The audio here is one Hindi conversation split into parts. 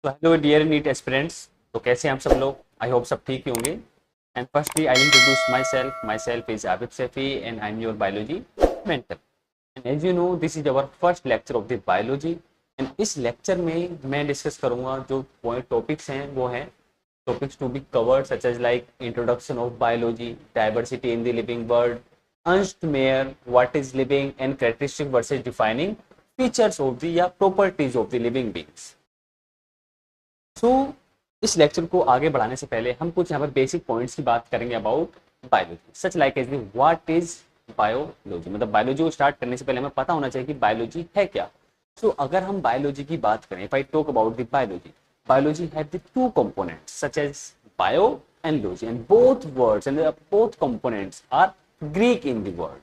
तो हेलो डियर नीट एस्पिरेंट्स। तो कैसे हैं आप सब लोग? आई होप सब ठीक ही होंगे। And firstly I introduce myself is Abid Saifi and I am your biology mentor. And as you know this is our first lecture of the biology. And इस लेक्चर में मैं डिस्कस करूंगा जो पॉइंट टॉपिक्स हैं वो हैं topics to be covered such as like introduction of biology, diversity in the living world, Ernst Mayr, what is living and characteristic versus defining features of the या properties of the living beings। इस लेक्चर को आगे बढ़ाने से पहले हम कुछ यहाँ पर बेसिक पॉइंट्स की बात करेंगे about biology, such like as what is biology. मतलब बायोलॉजी को स्टार्ट करने से पहले हमें पता होना चाहिए कि बायोलॉजी है क्या। अगर हम बायोलॉजी की बात करें, if I talk about the biology, biology have the two components such as bio and logy, and both words and both components are Greek in the word,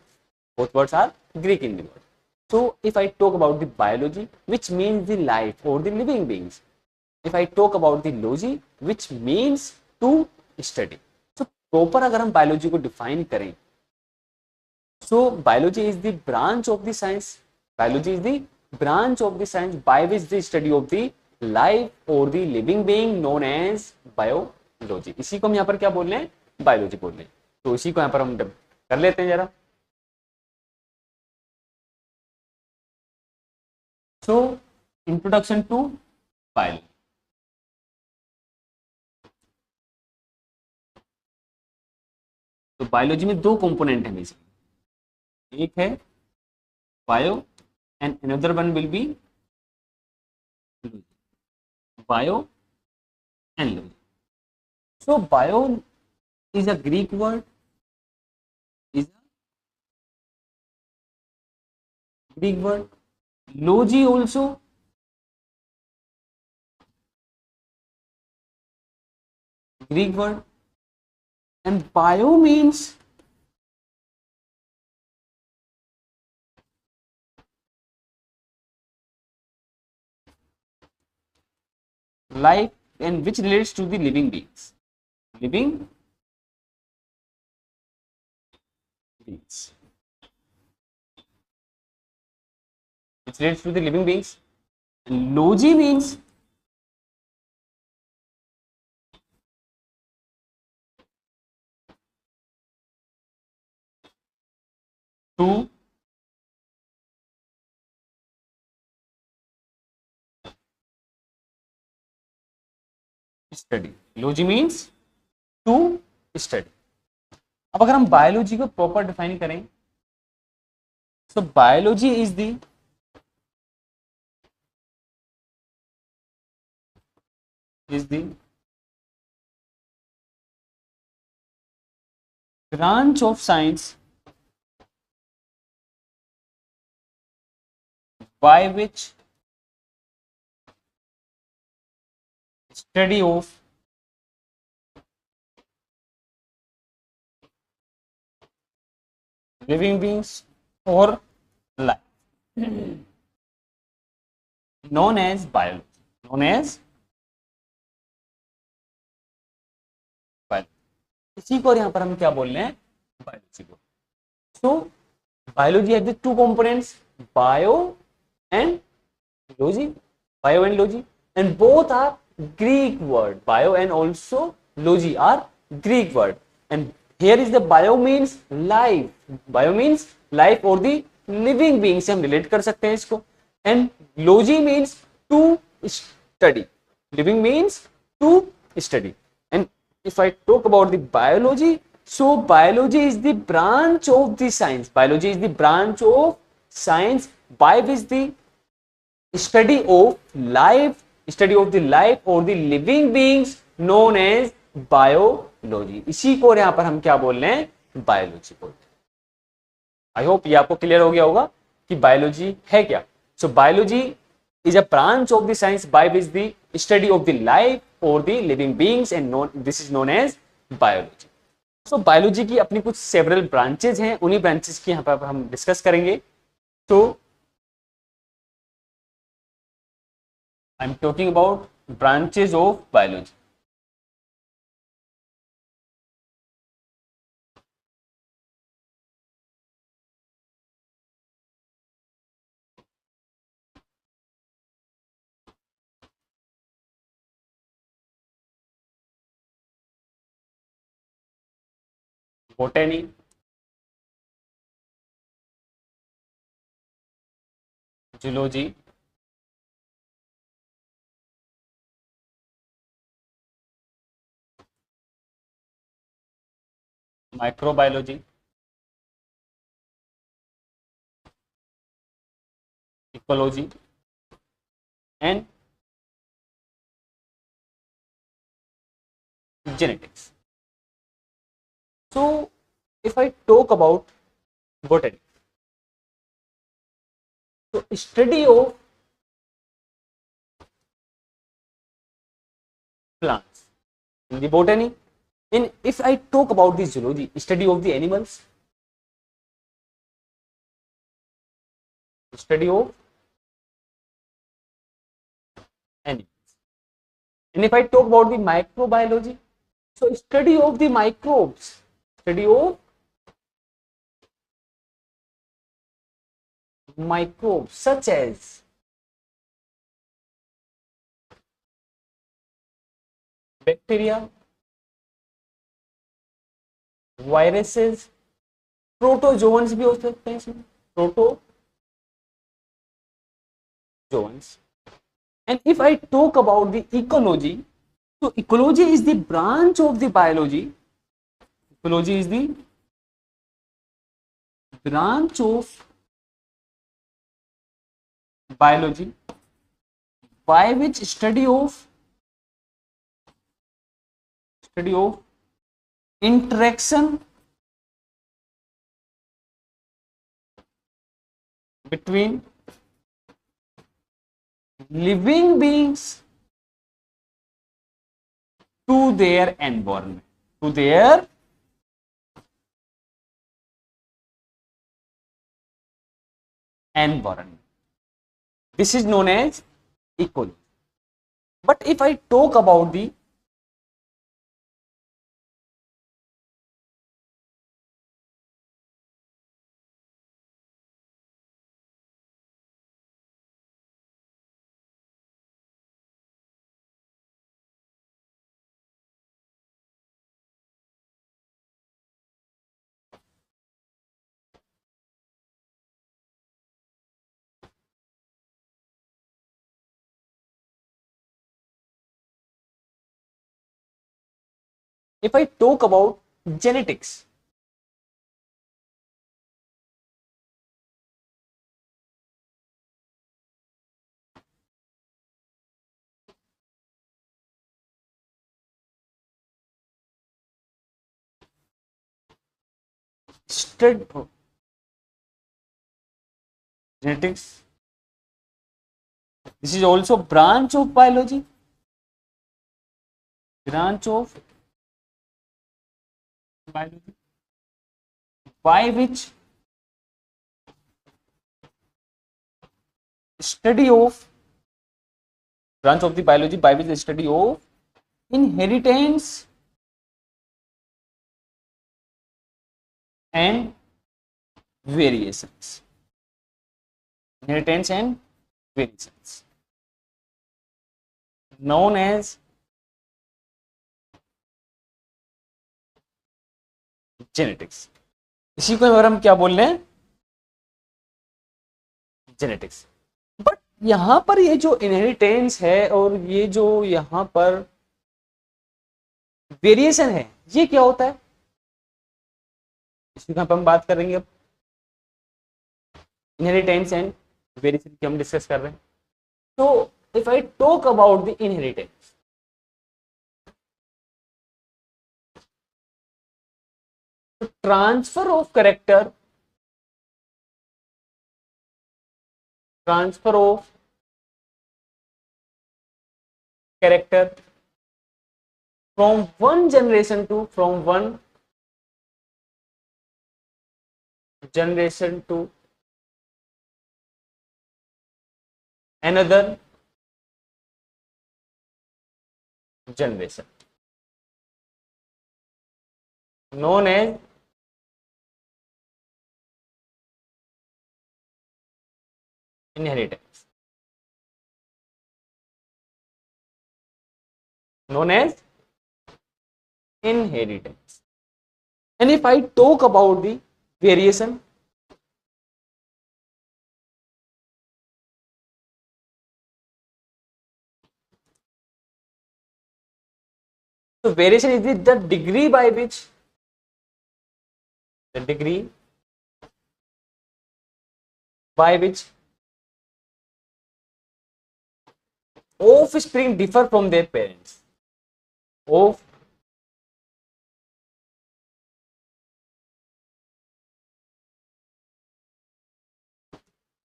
both words are Greek in the word. So if I talk about the biology, which means the life or the living beings, if I talk about the logy, which means to study। proper अगर हम biology को define करें, biology is the branch of the science, biology is the branch of the science by which the study of the life or the living being known as biology। इसी को हम यहाँ पर क्या बोल रहे हैं? बायोलॉजी बोल रहे हैं। तो इसी को यहाँ पर हम कर लेते हैं जरा। Introduction to biology. तो बायोलॉजी में दो कंपोनेंट है बेसिकली, एक है bio and another one will be bio and logy. Bio is a Greek word, is a Greek word. Logy also Greek word, and bio means life and which relates to the living beings, living beings, which relates to the living beings। Logy means to study, logy means to study। अब अगर हम बायोलॉजी को प्रॉपर डिफाइन करें, biology is the is the branch of science by which study of living beings or life known as biology, known as biology। इसी को यहाँ पर हम क्या बोल रहे हैं? बायोलॉजी को। Biology have the two components, bio and logy, bio and logy, and both are Greek word, bio and also logy are Greek word, and here is the bio means life, bio means life or the living being से हम relate कर सकते हैं इसको, and logy means to study, living means to study। and if I talk about the biology, biology is the branch of the science, biology is the branch of science by which the study of life, study of the life or the living beings known as biology। इसी को यहां पर हम क्या बोल रहे हैं? बायोलॉजी बोल रहे हैं। आई होप ये आपको क्लियर हो गया होगा कि बायोलॉजी है क्या। Biology is a branch of the science by which the study of the life और the living beings and this is known as biology. Biology की अपनी कुछ सेवरल ब्रांचेज हैं, उन्हीं ब्रांचेज की यहां पर हम डिस्कस करेंगे। I'm talking about branches of biology। botany, zoology, microbiology, ecology, and genetics. So, if I talk about botany, so study of plants in the botany, and if I talk about the zoology, study of the animals, study of animals. And if I talk about the microbiology, so study of the microbes, study of microbes such as bacteria, viruses, protozoans भी हो सकते हैं इसमें, protozoans. And if I talk about the ecology, so ecology is the branch of the biology. Ecology is the branch of biology by which study of interaction between living beings to their environment, to their environment. This is known as ecology. But if I talk about the if I talk about genetics, genetics, this is also branch of biology, branch of biology by which study of branch of the biology by which the study of inheritance and variations, inheritance and variations, known as genetics. इसी को अगर हम क्या बोल रहे हैं, जेनेटिक्स. बट यहां पर ये जो इनहेरिटेंस है और ये जो यहां पर वेरिएशन है, ये क्या होता है, इसी पर हम बात करेंगे. अब इनहेरिटेंस एंड वेरिएशन की हम डिस्कस कर रहे हैं. तो if I talk about the inheritance, transfer of character, transfer of character from one generation to another generation, known as inheritance, known as inheritance. And if I talk about the variation, so variation is the degree by which the degree by which offspring differ from their parents. Of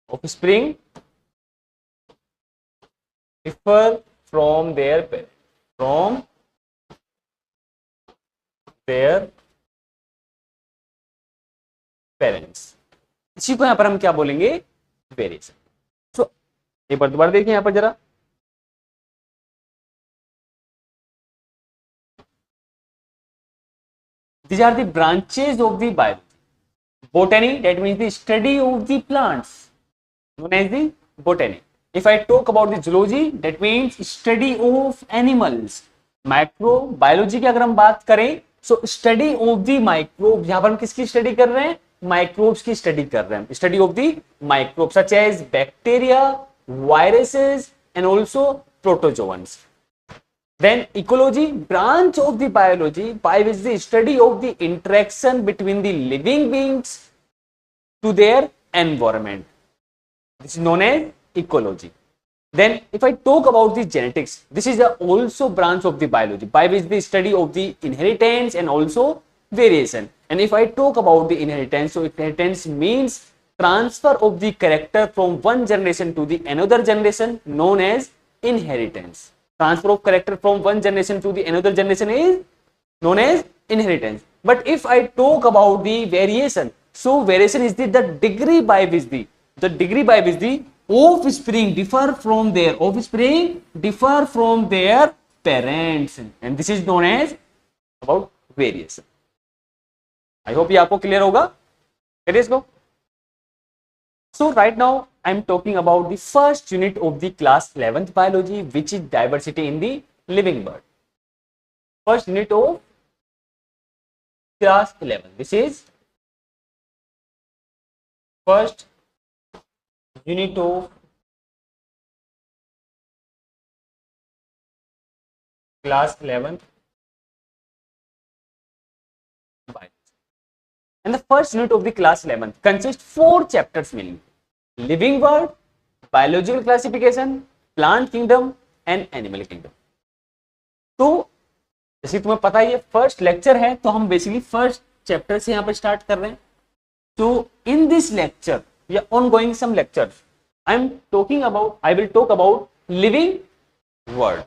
offspring differ from their parents. From their parents, इसी को यहां पर हम क्या बोलेंगे, वेरिएशन. सो एक बार दोबारा देखिए यहां पर जरा. These are the branches of the biology. Botany, that means the study of the plants, known as the botany. If I talk about the zoology, that means study of animals. Microbiology की अगर हम बात करें, so study of the microbes. यहां पर हम किसकी स्टडी कर रहे हैं, माइक्रोब्स की स्टडी कर रहे हैं. Study of the microbes such as bacteria, viruses and also protozoans. Then ecology, branch of the biology by which the study of the interaction between the living beings to their environment. This is known as ecology. Then if I talk about the genetics, this is also branch of the biology by which the study of the inheritance and also variation. And if I talk about the inheritance, so inheritance means transfer of the character from one generation to the another generation, known as inheritance. Transfer of character from one generation to the another generation is known as inheritance. But if I talk about the variation, so variation is the degree by which the offspring differ from their parents, and this is known as about variation. I hope ये आपको क्लियर होगा. Let's go. So right now I'm talking about the first unit of the class 11th biology, which is diversity in the living bird. First unit of class 11. This is first unit of class 11th biology. And the first unit of the class 11th consists 4 chapters mainly: living world, biological classification, plant kingdom and animal kingdom. तो जैसे तुम्हें पता ही है फर्स्ट लेक्चर है, तो हम बेसिकली फर्स्ट चैप्टर से यहाँ पर स्टार्ट कर रहे हैं. तो इन दिस लेक्चर या ongoing some lectures, I will talk about living world,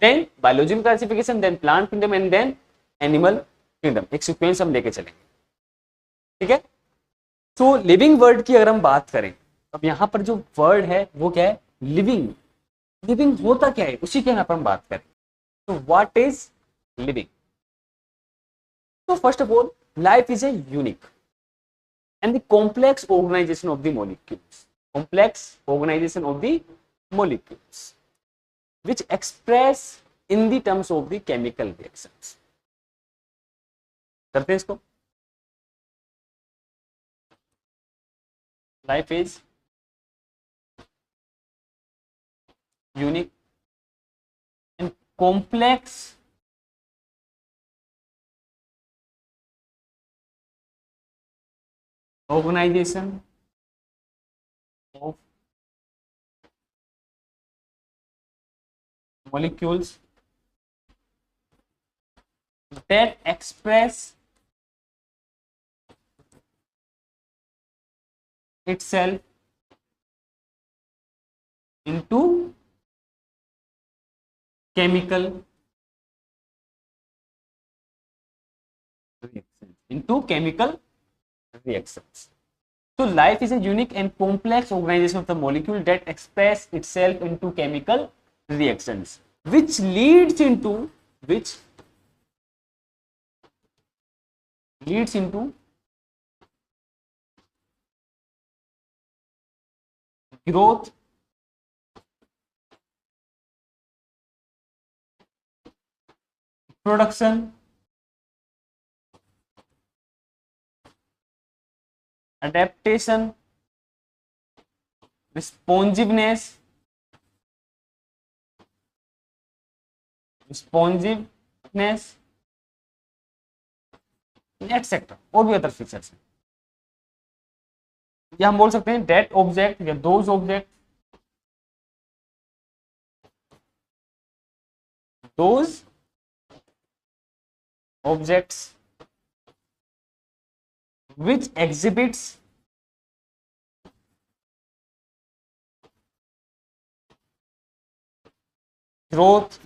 then biological classification, then plant kingdom and then animal kingdom. एक सीक्वेंस हम लेके चलेंगे, ठीक है. तो लिविंग वर्ड की अगर हम बात करें, अब यहां पर जो वर्ड है वो क्या है, लिविंग. लिविंग होता क्या है, उसी के यहाँ पर हम बात करें. तो व्हाट इज लिविंग? तो first of all, life is a unique and the complex organization of the molecules which express in the terms of the chemical reactions. करते हैं इसको. Life is unique and complex organization of molecules that express itself into chemical reactions. So life is a unique and complex organization of the molecule that express itself into chemical reactions, which leads into growth, production adaptation, responsiveness, etcetera, और भी अदर फीचर्स हैं। या हम बोल सकते हैं डेट ऑब्जेक्ट या those object, those objects which exhibits growth,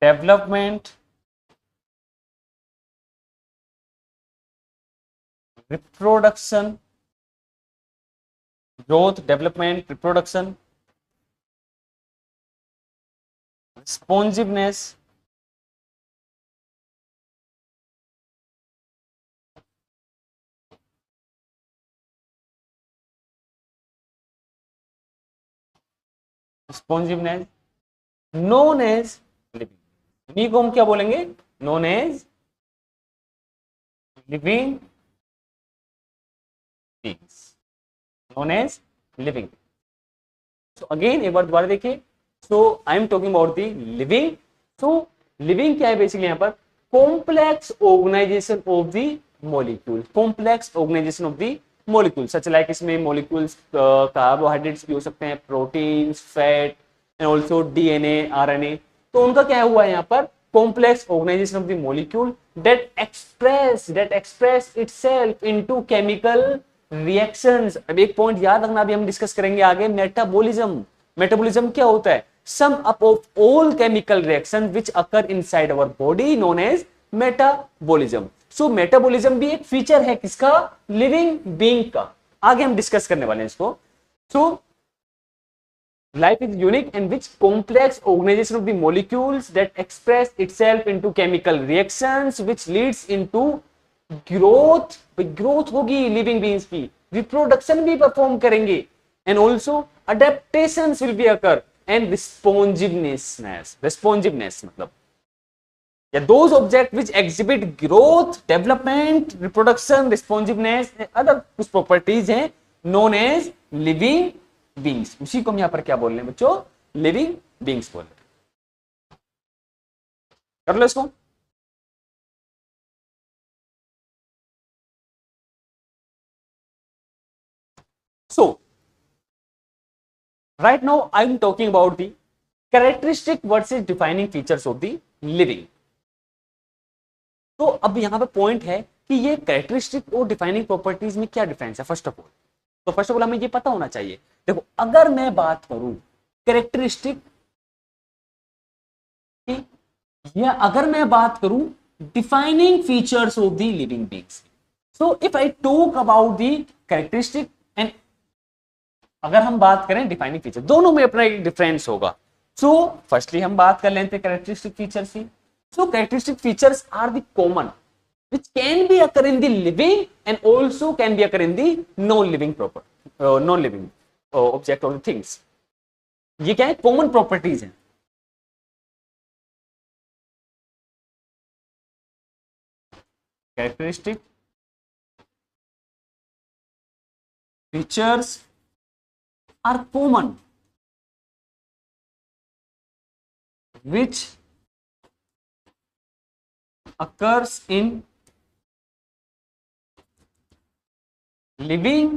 development, reproduction, growth, development, reproduction, responsiveness, known as living, इन्हीं को हम क्या बोलेंगे, known as living beings, known as living. So again एक बार दोबारा देखिए, so I am talking about the living. So living क्या है बेसिकली यहाँ पर, complex organization of the molecule, complex organization of the molecule, such like इसमें molecules carbohydrates भी हो सकते हैं, proteins, fat and also DNA, RNA. तो उनका क्या हुआ है यहाँ पर, complex organization of the molecule that express itself into chemical reactions. अब एक पॉइंट याद रखना, अभी हम डिस्कस करेंगे आगे, मेटाबॉलिज्म क्या होता है, sum up of all chemical reactions which occur inside our body known as metabolism. So metabolism भी एक फीचर है किसका, लिविंग बीइंग का, आगे हम डिस्कस करने वाले हैं इसको. So life is unique in which complex organization of the molecules that express itself into chemical reactions which leads into growth होगी लिविंग बीइंग्स की, रिप्रोडक्शन भी परफॉर्म करेंगे, and also adaptations will be occur and responsiveness मतलब या those objects which exhibit growth, development, reproduction, responsiveness and other कुछ properties हैं known as living beings. उसी को हम यहाँ पर क्या बोल रहे हैं बच्चों, लिविंग बीइंग्स बोल रहे हैं. कर लो इसको. So right now I am talking about the characteristic versus defining features of the living. तो अब यहां पे पॉइंट है कि ये कैरेक्टरिस्टिक और डिफाइनिंग प्रॉपर्टीज में क्या डिफरेंस है. फर्स्ट ऑफ ऑल हमें ये पता होना चाहिए. देखो अगर मैं बात करूं कैरेक्टरिस्टिक या अगर मैं बात करूं defining features of the living beings, so if I talk about the characteristic and अगर हम बात करें डिफाइनिंग फीचर, दोनों में अपना एक डिफरेंस होगा. सो फर्स्टली हम बात कर लेते हैं कैरेक्टरिस्टिक फीचर्स की. So characteristic features are the common which can be occur in the living and also can be occur in the non-living object or things. ये क्या है, कॉमन प्रॉपर्टीज हैं. Characteristic features are common which occurs in living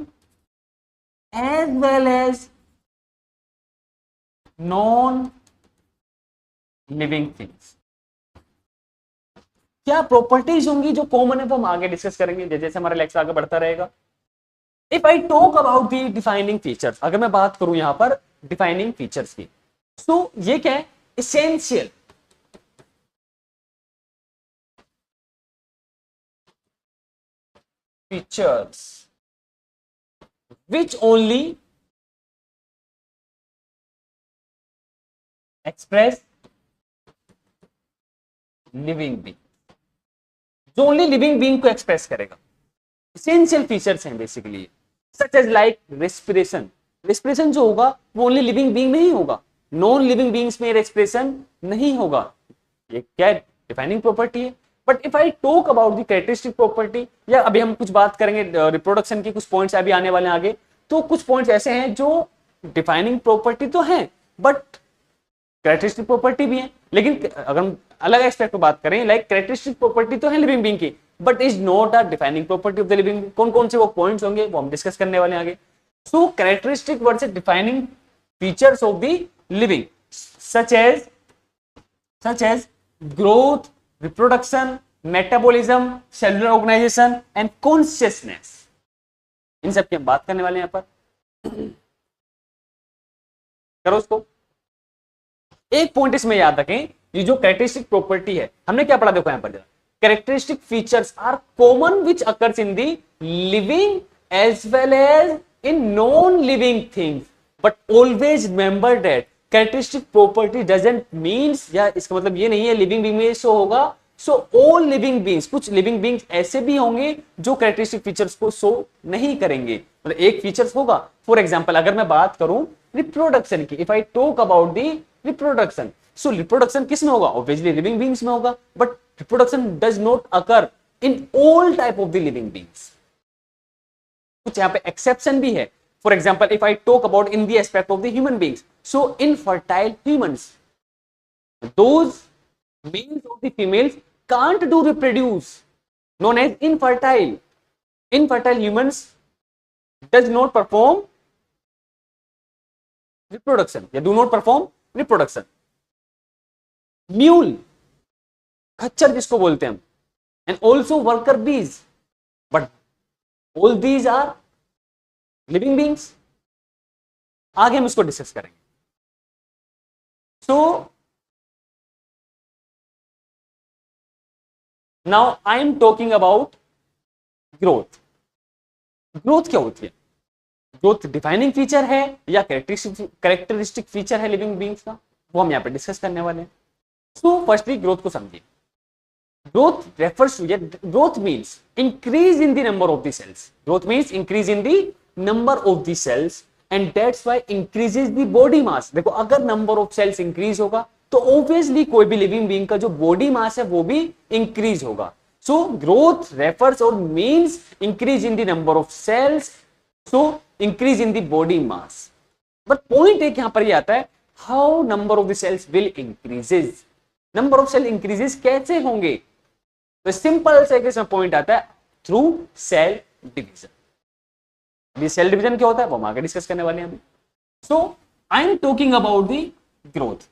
as well as non-living things. क्या प्रॉपर्टीज होंगी जो कॉमन है वो हम आगे डिस्कस करेंगे जैसे जैसे हमारा लेक्चर आगे बढ़ता रहेगा. If I talk about the defining features, अगर मैं बात करूं यहां पर डिफाइनिंग फीचर्स की, तो ये क्या है, essential features which only express living being, जो ओनली लिविंग बीइंग को एक्सप्रेस करेगा. एसेंशियल फीचर्स हैं basically, such as like respiration. Respiration जो होगा वो ओनली लिविंग बीइंग में ही होगा, नॉन लिविंग बीइंग्स में रेस्पिरेशन नहीं होगा. ये क्या डिफाइनिंग प्रॉपर्टी है। But if I talk about the characteristic property, या अभी हम कुछ बात करेंगे रिप्रोडक्शन की, कुछ पॉइंट्स अभी आने वाले हैं आगे, तो कुछ पॉइंट्स ऐसे हैं जो डिफाइनिंग प्रॉपर्टी तो है बट कैरेक्टरिस्टिक प्रॉपर्टी भी है। लेकिन अगर हम अलग एस्पेक्ट पर बात करें, लाइक कैरेक्टरिस्टिक प्रॉपर्टी तो है लिविंग बीइंग की, but is not a defining property of the living being. कौन कौन से वो पॉइंट्स होंगे वो हम डिस्कस करने वाले हैं आगे। So characteristic versus defining features of the living such as growth, reproduction, metabolism, cellular organization and consciousness, इन सब की हम बात करने वाले हैं यहाँ पर। करो उसको। एक पॉइंट इसमें याद रखें, ये जो कैरेक्टरिस्टिक प्रॉपर्टी है, हमने क्या पढ़ा देखो यहां पर, characteristic features are common which occurs in the living as well as in non living things, but always remember that characteristic property doesn't means, या इसका मतलब ये नहीं है लिविंग बीइंग में शो होगा। सो ऑल लिविंग बीइंग्स, कुछ लिविंग बीइंग्स ऐसे भी होंगे जो कैरेक्टरिस्टिक फीचर्स को शो नहीं करेंगे, मतलब एक फीचर्स होगा। फॉर एग्जांपल अगर मैं बात करूं रिप्रोडक्शन की, if I talk about the reproduction, so reproduction किस में होगा, ऑब्वियसली लिविंग बीइंग्स में होगा, but reproduction does not occur in all type of the living beings. कुछ यहां पे एक्सेप्शन भी है। For example if I talk about in the aspect of the human beings, so infertile humans, those males of the females can't do reproduce, known as infertile. Infertile humans does not perform reproduction, या do not perform reproduction. Mule, खच्चर जिसको बोलते हैं हम, and also worker bees, but all these are living beings. आगे हम इसको डिस्कस करेंगे। So now I am talking about growth. Growth क्या होती है? ग्रोथ डिफाइनिंग फीचर है या कैरेक्टरिस्टिक फीचर है लिविंग बीइंग्स का, वो हम यहाँ पे डिस्कस करने वाले हैं। सो फर्स्टली ग्रोथ को समझिए। Growth refers to, growth means increase in the number of the cells. Growth means increase in the number of the cells and that's why increases the body mass. देखो अगर नंबर ऑफ सेल्स इंक्रीज होगा तो ऑब्वियसली कोई भी लिविंग बीइंग का जो बॉडी मास है वो भी इंक्रीज होगा। सो ग्रोथ रेफर्स और means increase in the number of cells, so increase in the body mass. But point एक यहां पर ये आता है, how number of the cells will increases. Number of cell increases कैसे होंगे? तो सिंपल से इसमें पॉइंट आता है, थ्रू सेल डिवीजन। ये सेल डिवीजन क्या होता है वो हम आगे डिस्कस करने वाले हैं अभी। So I am talking about the growth.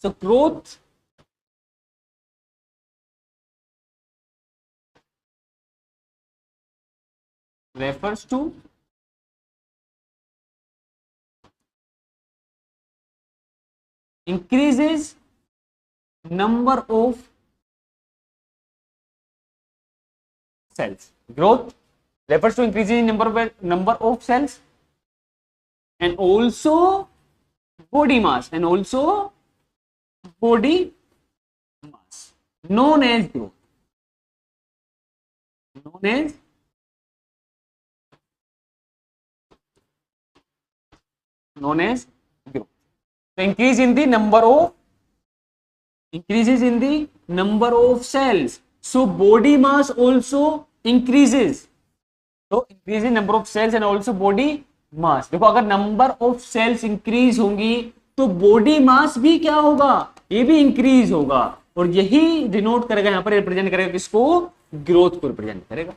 So growth refers to increases number of cells. Growth refers to increasing number of cells and also body mass and also body mass, known as growth, known as growth. So increase in the number of, increases in the number of cells, so body mass also increases. So increase in number of cells and also body mass. देखो अगर नंबर ऑफ सेल्स इंक्रीज होंगी तो बॉडी मास भी क्या होगा, ये भी इंक्रीज होगा, और यही डिनोट करेगा यहां पर, रिप्रेजेंट करेगा किसको, ग्रोथ को रिप्रेजेंट करेगा।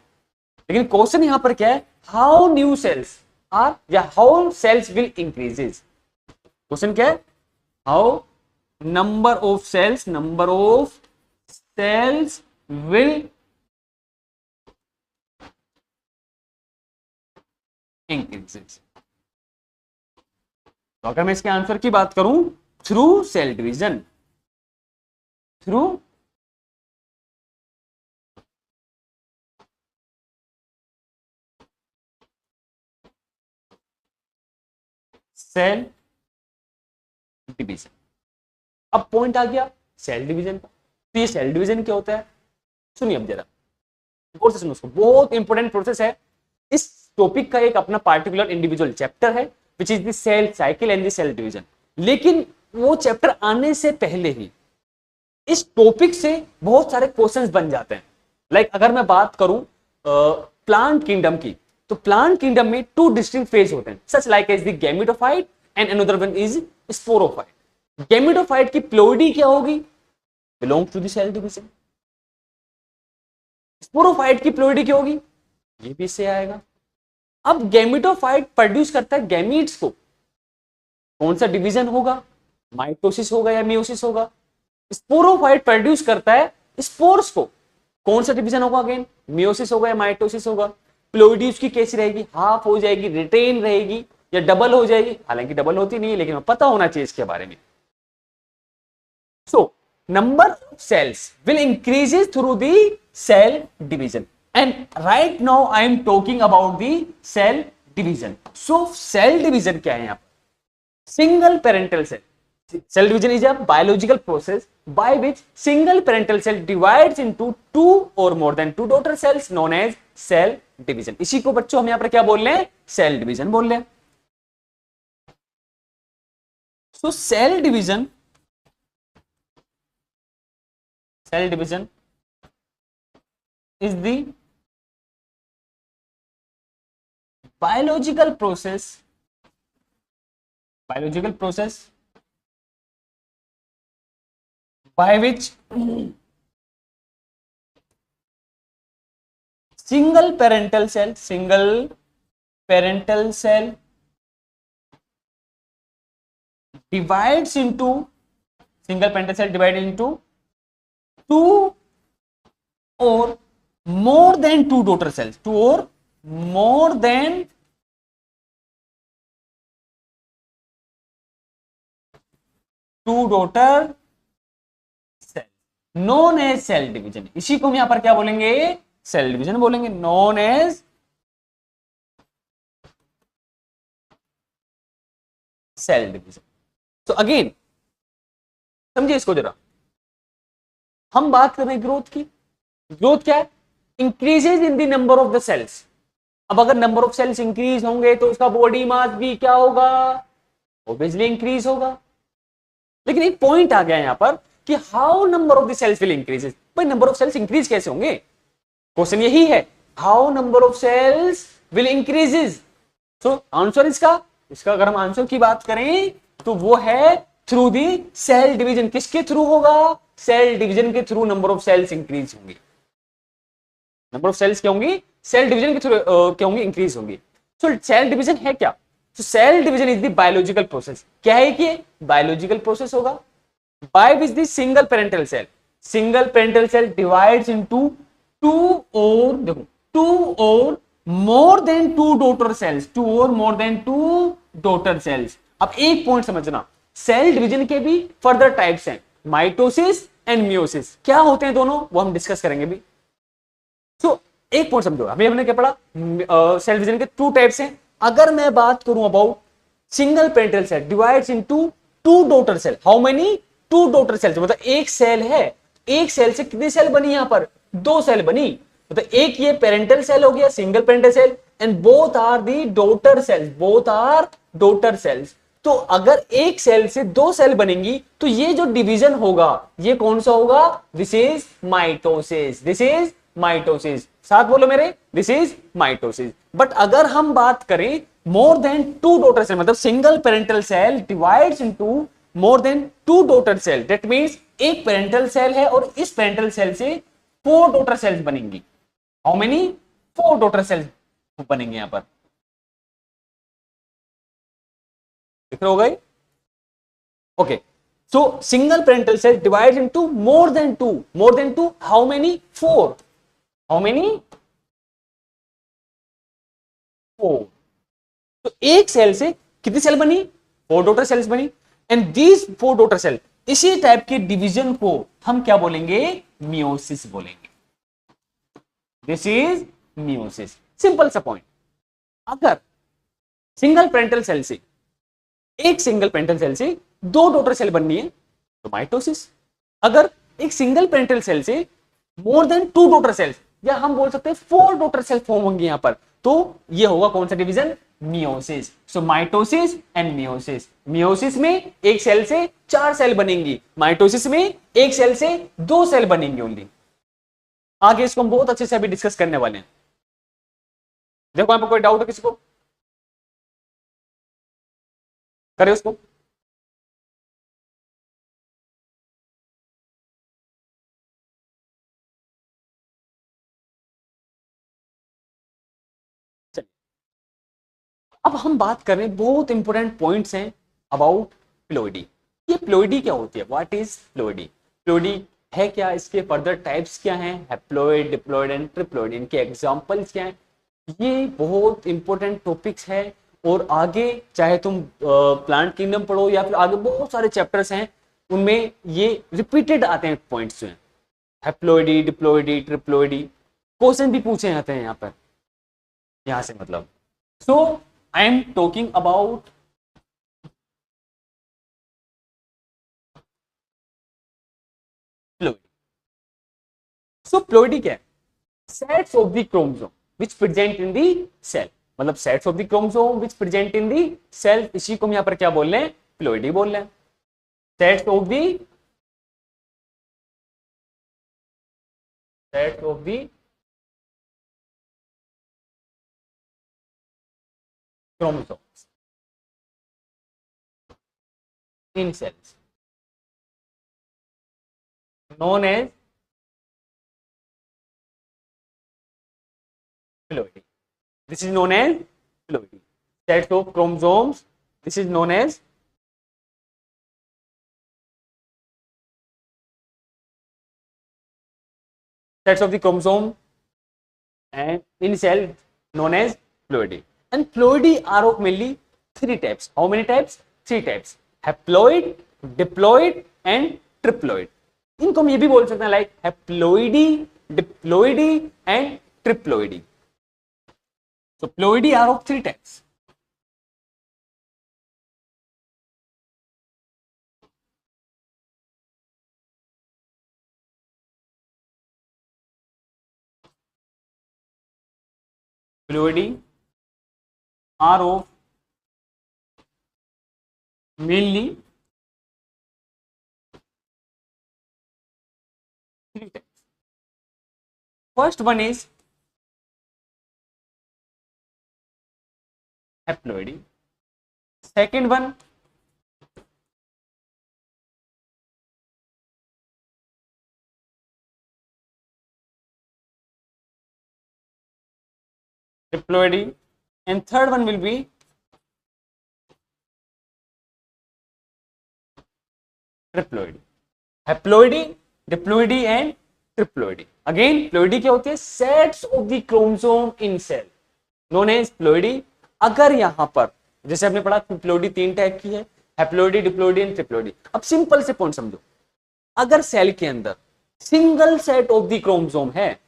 लेकिन क्वेश्चन यहां पर क्या है, हाउ न्यू सेल्स आर, या how cells will increases. Question क्या है, how number of cells will increases. तो अगर मैं इसके आंसर की बात करूं, through cell division, through cell division. अब पॉइंट आ गया सेल डिवीजन का। तो ये सेल डिवीजन क्या होता है, सुनिए अब जरा गौर से सुनो उसको, बहुत इंपॉर्टेंट प्रोसेस है। इस टॉपिक का एक अपना पार्टिकुलर इंडिविजुअल चैप्टर है which is the cell cycle and the cell division. लेकिन वो चैप्टर आने से पहले ही इस टॉपिक से बहुत सारे क्वेश्चंस बन जाते हैं। लाइक अगर मैं बात करूं प्लांट किंगडम की, तो प्लांट किंगडम में 2 डिस्टिंक्ट फेज होते हैं, such like as the gametophyte and another one is sporophyte. Gametophyte की प्लोइडी क्या होगी? Belongs to the cell division. Sporophyte की प्लोइडी क्या होगी? ये भी इससे आएगा। अब गैमेटोफाइट प्रोड्यूस करता है गैमीट्स को, कौन सा डिवीजन होगा? माइटोसिस होगा या मियोसिस होगा? स्पोरोफाइट प्रोड्यूस करता है स्पोर्स को, कौन सा डिवीजन होगा? अगेन मियोसिस होगा या माइटोसिस होगा? प्लोइडी उसकी कैसी रहेगी? हाफ हो जाएगी, रिटेन रहेगी या डबल हो जाएगी? हालांकि डबल होती नहीं है, लेकिन पता होना चाहिए इसके बारे में। So number of cells will increases through the cell division, and right now I am talking about the cell division. So cell division क्या है यहां पर? Single parental cell. Cell division is a biological process by which single parental cell divides into 2 or more than 2 daughter cells known as cell division. इसी को बच्चों हम यहां पर क्या बोल रहे हैं? सेल डिवीजन बोल रहे हैं. So cell division is the biological process by which single parental cell divides into 2 or more than 2 daughter cells, 2 or more than 2 daughter known as cell division. इसी को हम यहां पर क्या बोलेंगे? सेल डिवीजन बोलेंगे. Known as cell division. तो अगेन समझिए इसको जरा. हम बात कर रहे हैं ग्रोथ की. ग्रोथ क्या है? Increases in the number of the cells. अब अगर नंबर ऑफ सेल्स इंक्रीज होंगे तो उसका बॉडी मास भी क्या होगा? ऑब्वियसली इंक्रीज होगा. लेकिन एक पॉइंट आ गया यहां पर कि how number of the cells will increases. भाई नंबर ऑफ सेल्स इंक्रीज कैसे होंगे? क्वेश्चन यही है, how number of cells will increases. So answer इसका अगर हम आंसर की बात करें तो वो है थ्रू दी सेल डिवीजन. किसके थ्रू होगा? सेल डिवीजन के थ्रू नंबर ऑफ सेल्स इंक्रीज होंगे. नंबर ऑफ सेल्स क्या होंगी? सेल डिवीजन के थ्रू क्या होंगी? इंक्रीज होंगी. सो सेल डिवीजन है क्या? तो cell division is the biological process. क्या है कि बायोलॉजिकल प्रोसेस होगा by which the single parental cell divides into 2 or more than 2 daughter cells. अब एक पॉइंट समझना, सेल डिवीजन के भी फर्दर टाइप्स हैं, माइटोसिस एंड मियोसिस. क्या होते हैं दोनों, वो हम डिस्कस करेंगे भी. सो एक पॉइंट समझो, अभी हमने क्या पढ़ा? सेल डिवीजन के 2 टाइप्स हैं. अगर मैं बात करूं about single parental cell divides into 2 daughter cell. How many? 2 daughter cells. मतलब एक सेल है, एक सेल से कितनी सेल बनी? यहां पर 2 सेल बनी. मतलब एक ये पेरेंटल सेल हो गया, single parental cell, and both are the daughter cells. तो अगर एक सेल से 2 सेल बनेंगी तो ये जो डिवीजन होगा ये कौन सा होगा? This is mitosis. साथ बोलो मेरे, दिस इज माइटोसिस. बट अगर हम बात करें मोर देन 2 डॉटर सेल, मतलब single parental cell divides into more than 2 daughter cell, that means एक पेरेंटल सेल है और इस पेरेंटल सेल से 4 डॉटर सेल्स बनेंगी. How many? 4 डॉटर सेल्स बनेंगे यहां पर. दिख रहा होगा ये? Okay. So single parental cell divide into more than 2. How many? 4. How many? 4. तो एक सेल से कितनी सेल बनी? 4 डॉटर सेल्स बनी. एंड दीज 4 डॉटर सेल, इसी टाइप के डिवीजन को हम क्या बोलेंगे? मियोसिस बोलेंगे. This is meiosis. सिंपल सा पॉइंट. अगर सिंगल पेरेंटल सेल से, एक सिंगल पेरेंटल सेल से 2 डॉटर सेल बननी है तो माइटोसिस. अगर एक सिंगल पेरेंटल सेल से मोर देन 2 डॉटर सेल्स, या हम बोल सकते हैं 4 डॉटर सेल फॉर्म होंगे यहां पर, तो ये होगा कौन सा division? Meiosis. So mitosis and meiosis. Meiosis में एक सेल से 4 सेल बनेंगी, माइटोसिस में एक सेल से 2 सेल बनेंगी ओनली. आगे इसको हम बहुत अच्छे से अभी डिस्कस करने वाले हैं. देखो यहाँ पर कोई डाउट है किसी को? करे उसको. अब हम बात कर रहे हैं, बहुत इंपॉर्टेंट पॉइंट्स हैं अबाउट प्लोइडी. ये प्लोइडी क्या होती है? What is ploidy? प्लोइडी है क्या? इसके फर्दर टाइप्स क्या हैं? Haploid, diploid and triploid. इनके एग्जांपल्स क्या हैं? ये बहुत इंपॉर्टेंट टॉपिक्स है. और आगे चाहे तुम प्लांट किंगडम पढ़ो या फिर आगे बहुत सारे चैप्टर्स हैं, उनमें ये रिपीटेड आते हैं पॉइंट्स जो हैं. हैप्लॉइडी, डिप्लॉइडी, ट्रिप्लॉइडी, क्वेश्चन भी पूछे जाते हैं यहाँ पर, यहाँ से मतलब. सो I am talking about ploidy. So ploidy क्या है? Sets of the chromosome which present in the cell. मतलब sets of the chromosome which present in the cell. इसी को हम यहाँ पर क्या बोल रहे हैं? Ploidy बोल रहे हैं. Sets of the chromosomes in cells known as ploidy. This is known as ploidy. Sets of chromosomes. This is known as sets of the chromosome and in cell known as ploidy. And ploidy are of mainly 3 types. How many types? 3 types. Haploid, diploid and triploid. इनको हम ये भी बोल सकते हैं like haploidy, diploidy and triploidy. So ploidy are of 3 types. Ploidy are of mainly 3 types. First one is haploidy. Second one diploidy and third one will be triploidy. Haploidy, diploidy and triploidy. Again ploidy क्या होती है? Sets of the chromosome in cell known as ploidy. अगर यहां पर जैसे आपने पढ़ा प्लोइडी 3 टाइप की है, हैप्लोइडी, डिप्लोइडी एंड ट्रिप्लोइडी. अब सिंपल से पॉइंट समझो. अगर सेल के अंदर single set of the chromosome है,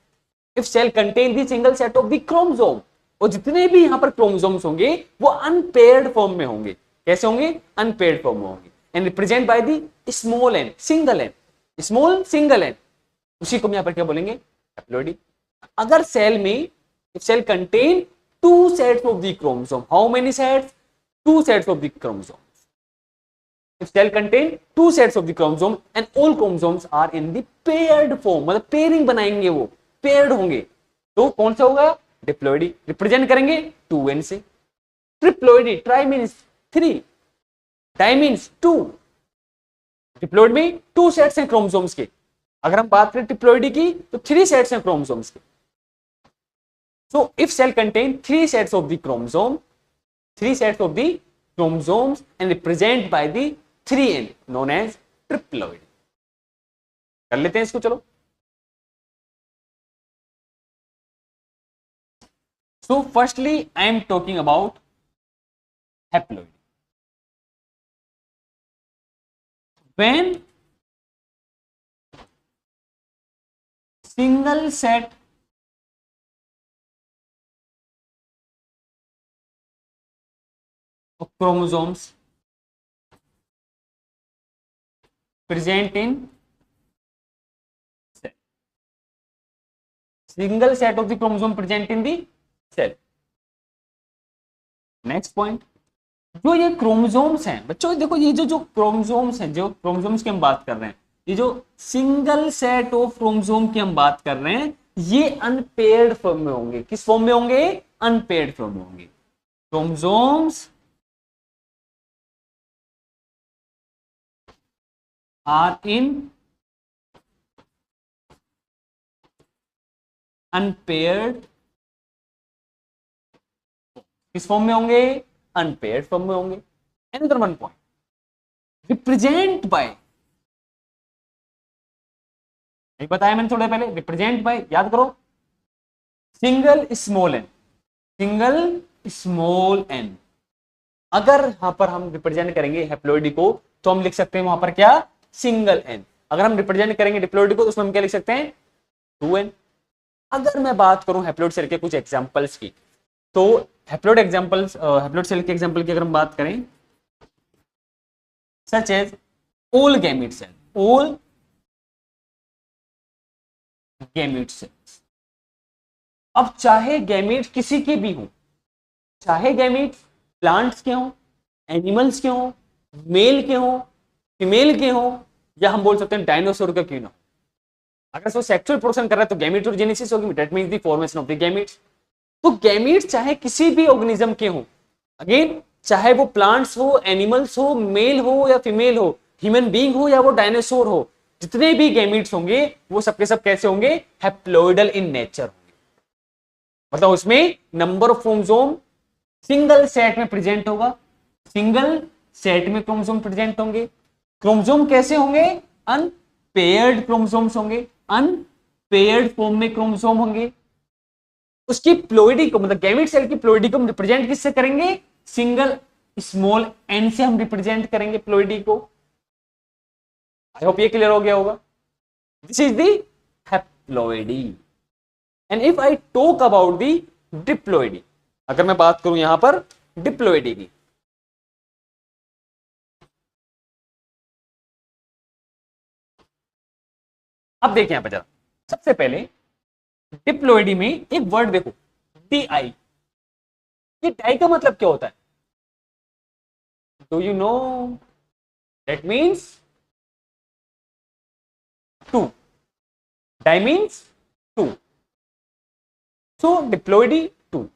if cell contain the single set of the chromosome, और जितने भी यहां पर क्रोमोसोम्स होंगे वो अनपेयर्ड फॉर्म में होंगे. कैसे होंगे? अनपेयर्ड फॉर्म में होंगे. And represent by the small n, single n, small single n. उसी को हम यहां पर क्या बोलेंगे? हैप्लोइडी. अगर सेल में if cell contain 2 sets of the chromosome. How many sets? 2 sets of the chromosomes. If cell contain 2 sets of the chromosome and all chromosomes are in the paired form, मतलब पेयरिंग बनाएंगे, वो पेयर्ड होंगे, तो कौन सा होगा? डिप्लोइडी. रिप्रेजेंट करेंगे 2n से. Triploidy, tri means 3, di means 2. Diploid में 2 सेट्स हैं क्रोमोसोम्स के. अगर हम बात करें ट्रिप्लोइडी की तो 3 सेट्स हैं क्रोमोसोम्स के. So if cell contain 3 sets of the chromosome, 3 sets of the chromosomes and represent by the 3n known as triploid. कर लेते हैं इसको. चलो. So firstly I am talking about haploid. When single set of chromosomes present in cell. Single set of the chromosome present in the cell. Next point, जो ये क्रोमोसोम्स हैं बच्चों, देखो ये जो जो क्रोमोसोम्स हैं, जो क्रोमोसोम्स की हम बात कर रहे हैं, ये जो सिंगल सेट ऑफ क्रोमोसोम की हम बात कर रहे हैं, ये अनपेयर्ड फॉर्म में होंगे। किस फॉर्म में होंगे? अनपेयर्ड फॉर्म में होंगे। क्रोमोसोम्स आर इन अनपेयर्ड, किस फॉर्म में होंगे? अनपेयर्ड फॉर्म में होंगे। Another one point, represent by, नहीं बताया मैंने थोड़ा पहले, रिप्रेजेंट बाय, याद करो, single small n, single small n. अगर यहां पर हम रिप्रेजेंट करेंगे हैप्लॉइड को तो हम लिख सकते हैं वहां पर क्या? Single n. अगर हम रिप्रेजेंट करेंगे डिप्लॉइड को तो उसमें हम क्या लिख सकते हैं? 2n। अगर मैं बात करूं हैप्लॉइड सेल के कुछ एग्जांपल्स की, तो हैप्लॉइड एग्जांपल्स, हैप्लॉइड सेल के एग्जांपल की अगर हम बात करें, such as all gamete cell, all gamete cells। अब चाहे गैमीट किसी के भी हो, चाहे गैमीट प्लांट्स के हो, एनिमल्स के हो, मेल के हो, फीमेल के हो, या हम बोल सकते हैं डायनासोर का क्यों ना, अगर वो सेक्सुअल प्रोडक्शन कर रहा है तो गैमेटोजेनेसिस होगी, that means the formation of the gametes. तो गैमीट्स चाहे किसी भी ऑर्गेनिज्म के हो, अगेन चाहे वो प्लांट्स हो, एनिमल्स हो, मेल हो या फीमेल हो, ह्यूमन बीइंग हो या वो डायनासोर हो, जितने भी गैमीट्स होंगे वो सबके सब कैसे होंगे? हैप्लॉइडल इन नेचर होंगे। मतलब उसमें number of chromosome single set में प्रेजेंट होगा, सिंगल सेट में क्रोमोसोम प्रेजेंट होंगे। क्रोमोसोम कैसे होंगे? अनपेयर्ड क्रोमोसोम्स होंगे, अनपेयर्ड फॉर्म में क्रोमोसोम होंगे। उसकी प्लोइडी को, मतलब गैमेट सेल की प्लोइडी को हम रिप्रेजेंट किससे करेंगे? सिंगल स्मॉल एन से हम रिप्रेजेंट करेंगे प्लोइडी को। आई होप ये क्लियर हो गया होगा। This is the haploidy. And if I talk about the diploidy, अगर मैं बात करूं यहां पर डिप्लॉइडी की, अब देखिए यहां पर जरा, सबसे पहले डिप्लॉइडी में एक वर्ड देखो, डी आई। ये डाई का मतलब क्या होता है? Do you know? That means two, di means two, so diploidy two.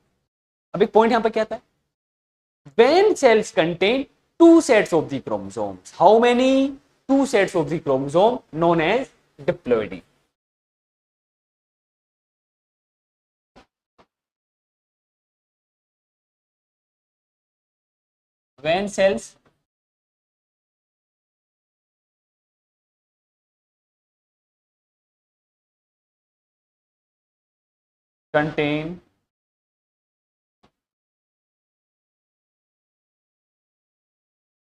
अब एक पॉइंट यहां पर क्या आता है? when cells contain two sets of the chromosomes, how many? Two sets of the chromosome known as diploidy. When cells contain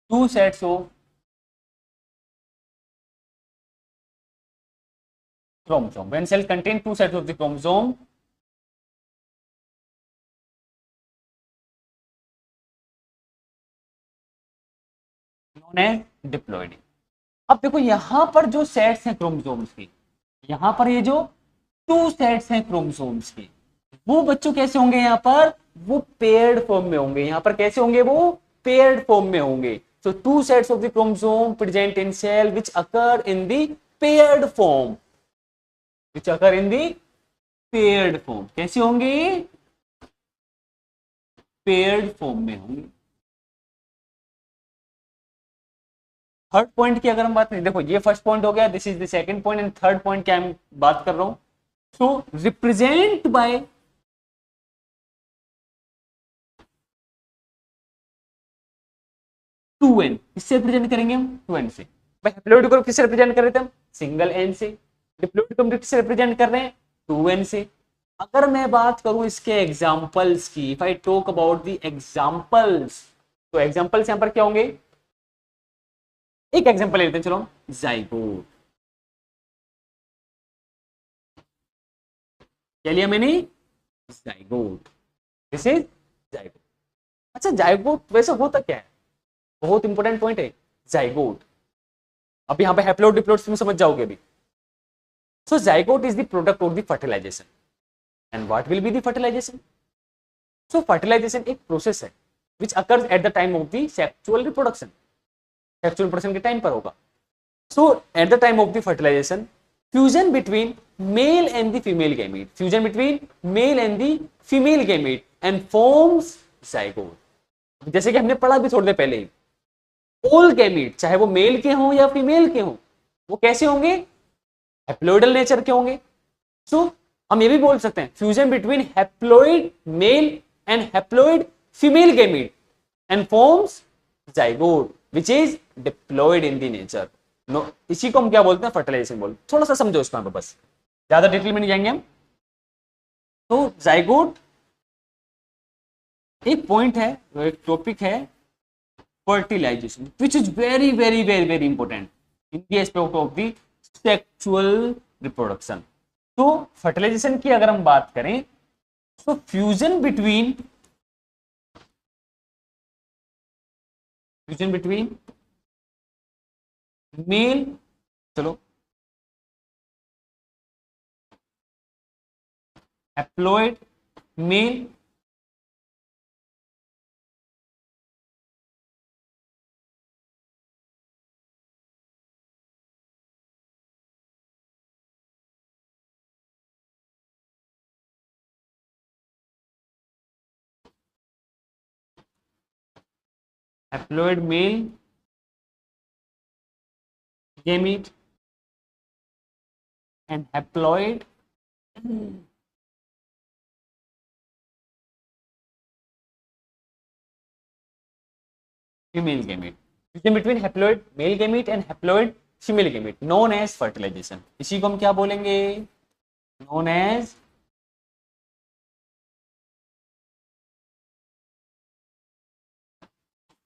two sets of chromosome, when cells contain two sets of the chromosome known as diploidy. अब देखो यहां पर जो सेट्स हैं क्रोमोसोम्स के, यहां पर ये जो टू सेट्स हैं क्रोमोसोम्स के, वो बच्चों कैसे होंगे? यहां पर वो पेयर्ड फॉर्म में होंगे। यहां पर कैसे होंगे? वो पेयर्ड फॉर्म में होंगे। So two sets of the chromosome present in cell which occur in the paired form, which occur in the paired form। कैसे होंगे? पेयर्ड फॉर्म में होंगे। थर्ड पॉइंट की अगर हम बात करें, देखो ये फर्स्ट पॉइंट हो गया, this is the second point, and third point क्या मैं बात कर रहा हूं? सो रिप्रेजेंट बाय 2n, इससे रिप्रेजेंट करेंगे हम 2n से। हैप्लॉइड को किससे रिप्रेजेंट कर रहे थे हम? सिंगल n से। डिप्लॉइड को हम किससे रिप्रेजेंट कर रहे हैं? 2n से। अगर मैं बात करूं इसके एग्जांपल्स की, if I talk about the examples, तो एग्जांपल्स यहां पर क्या होंगे? एक एग्जांपल लेते हैं, चलो, जाइगोट। क्या लिया मैंने? जाइगोट। This is zygote. अच्छा, जाइगोट वैसे होता क्या है? बहुत इंपॉर्टेंट पॉइंट है जाइगोट। अब यहां पे हैप्लॉइड डिप्लॉइड तुम समझ जाओगे अभी। So zygote is the product of the fertilization. And what will be the fertilization? So fertilization एक प्रोसेस है which occurs at the time of the sexual reproduction, sexual reproduction के टाइम पर होगा. So at the time of the fertilization, fusion between male and the female gamete, fusion between male and the female gamete and forms zygote. जैसे कि हमने पढ़ा भी थोड़ी देर पहले ही, ऑल गैमीट चाहे वो मेल के हों या फीमेल के हों, वो कैसे होंगे, हैप्लोइडल नेचर के होंगे. सो हम ये भी बोल सकते हैं fusion between haploid male and haploid female gamete and forms zygote which is diploid in the nature. No, इसी को हम क्या बोलते हैं, फर्टिलाइजेशन बोलते हैं. थोड़ा सा समझो इसको यहाँ पे, बस ज्यादा डिटेल में नहीं जाएंगे हम. तो जाइगोट एक पॉइंट है, एक टॉपिक है, fertilization, which is very very very very important in the aspect of the sexual reproduction. तो फर्टिलाइजेशन की अगर हम बात करें तो फ्यूजन बिटवीन मेल, चलो haploid male haploid male gamete and haploid female gamete. Fusion between haploid male gamete and haploid female gamete known as fertilization. इसी को हम क्या बोलेंगे, known as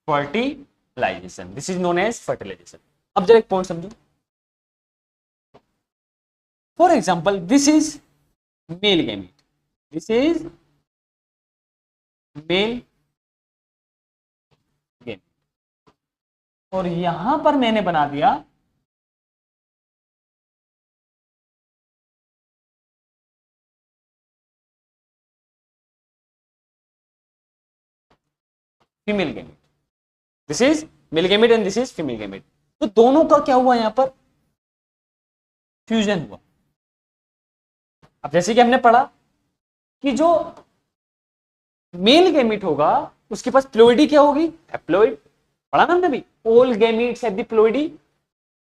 fertilization. This is known as fertilization. अब जरा एक पॉइंट समझो. For example, this is male gamete, this is male gamete, और यहां पर मैंने बना दिया female gamete. This is male gamete and this is female gamete. तो दोनों का क्या हुआ, यहां पर फ्यूजन हुआ. अब जैसे कि हमने पढ़ा कि जो मेल गैमीट होगा उसके पास प्लोइडी क्या होगी, हैप्लोइड. पढ़ा ना हमने भी, all gametes have the ploidy,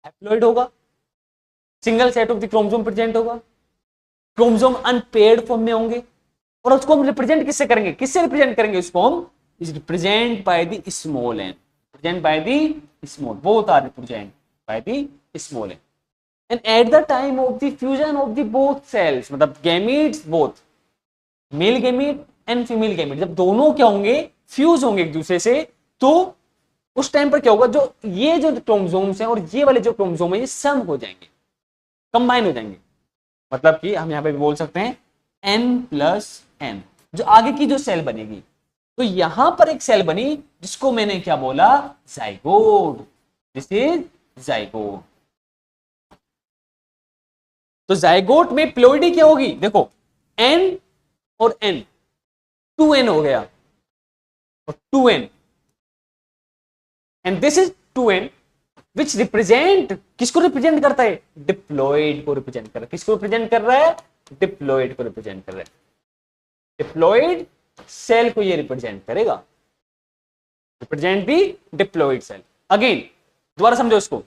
haploid होगा. Single set of the chromosome present होगा, क्रोमोसोम अनपेयर्ड फॉर्म में होंगे. और उसको हम रिप्रेजेंट किससे करेंगे, किससे रिप्रेजेंट करेंगे उसको हम, is represented by the small n, represented by the small, both are represented by the small n. And at the time of the fusion of the both cells, मतलब gametes both, male gamete and female gamete, जब दोनों क्या होंगे, फ्यूज होंगे एक दूसरे से, तो उस टाइम पर क्या होगा, जो ये जो क्रोमोसोम्स हैं और ये वाले जो क्रोमोसोम है ये सम हो जाएंगे, कंबाइन हो जाएंगे. मतलब कि हम यहाँ पे भी बोल सकते हैं n+n, जो आगे की जो सेल बनेगी. तो यहां पर एक सेल बनी जिसको मैंने क्या बोला, जाइगोट. This is zygote. तो जाइगोट में प्लोइडी क्या होगी, देखो n और n, 2n हो गया और 2n, and this is 2n which represent, किसको रिप्रेजेंट करता है, डिप्लॉइड को रिप्रेजेंट कर रहा है. किसको रिप्रेजेंट कर रहा है, डिप्लॉइड को रिप्रेजेंट कर रहा है. डिप्लॉइड सेल को ये रिप्रेजेंट करेगा, represent the diploid cell. Again दोबारा समझो इसको,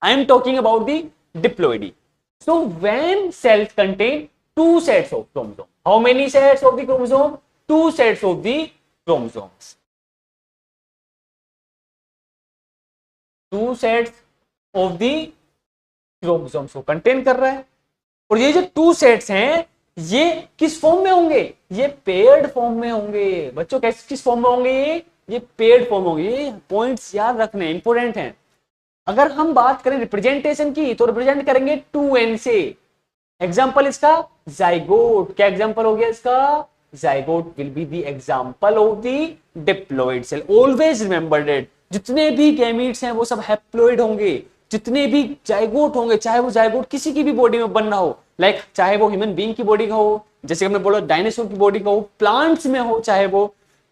I am talking about the diploidy. So when cells contain two sets of chromosome, how many sets of the chromosome, two sets of the chromosomes, two sets of the chromosomes को कंटेन कर रहा है. और ये जो टू सेट्स हैं ये किस फॉर्म में होंगे, ये पेयर्ड फॉर्म में होंगे. बच्चों किस फॉर्म में होंगे, ये पेयर्ड फॉर्म होंगे. ये पॉइंट्स याद रखने इंपॉर्टेंट हैं. अगर हम बात करें रिप्रेजेंटेशन की तो रिप्रेजेंट करेंगे 2n से. एग्जांपल इसका जाइगोट, क्या एग्जांपल हो गया इसका, zygote will be the example of the diploid cell. Always remember that जितने भी गैमीट्स हैं वो सब हैप्लोइड होंगे, जितने भी जाइगोट होंगे, चाहे वो जाइगोट किसी की भी बॉडी में बनना हो, लाइक चाहे वो ह्यूमन बीइंग की बॉडी का हो, जैसे हमने बोला डायनासोर की बॉडी का हो, प्लांट्स में हो, चाहे वो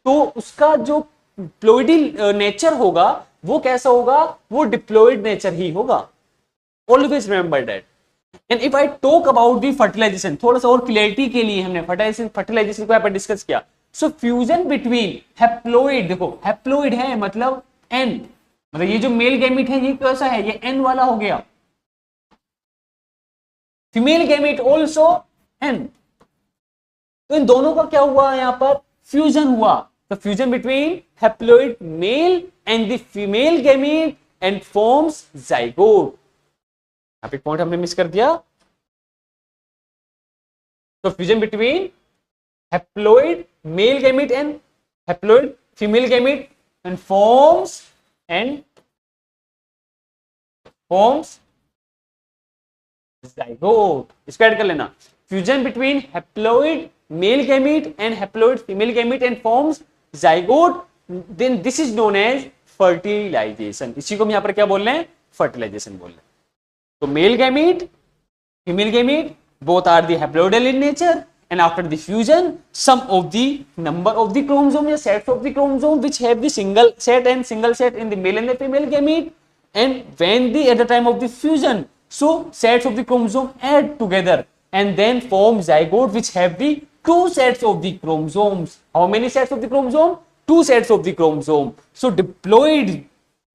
तो उसका जो प्लोइडी नेचर होगा वो कैसा होगा, वो डिप्लॉइड नेचर ही होगा। Always remember that. And if I talk about the fertilization, थोड़ा सा और क्लियरिटी के लिए हमने फर्टिलाइजेशन को यहाँ पर डिस्कस किया। सो फ्यूजन बिटवीन हैप्लॉइड, देखो हैप्लॉइड है मतलब एन, मतलब ये जो मेल गैमीट है ये कैसा है, ये एन वाला हो गया, फीमेल गैमीट ऑल्सो एन। तो इन दोनों का क्या हुआ, यहां पर फ्यूजन हुआ। तो fusion between haploid male and the female gamete and forms zygote. यहां पे पॉइंट हमने मिस कर दिया। तो fusion between haploid male gamete and haploid female gamete and forms zygote. इसको ऐड कर लेना, fusion between haploid male gamete and haploid female gamete and forms zygote, then this is known as fertilization. इसी को हम यहां पर क्या बोल रहे हैं, फर्टिलाइजेशन बोल रहे हैं। तो male gamete, female gamete, both are the haploidal in nature, and after the fusion some of the number of the chromosome या sets of the chromosome which have the single set and single set in the male and the female gamete, and when the at the time of the fusion so sets of the chromosome add together and then form zygote which have the two sets of the chromosomes. How many sets of the chromosome? Two sets of the chromosome. So diploid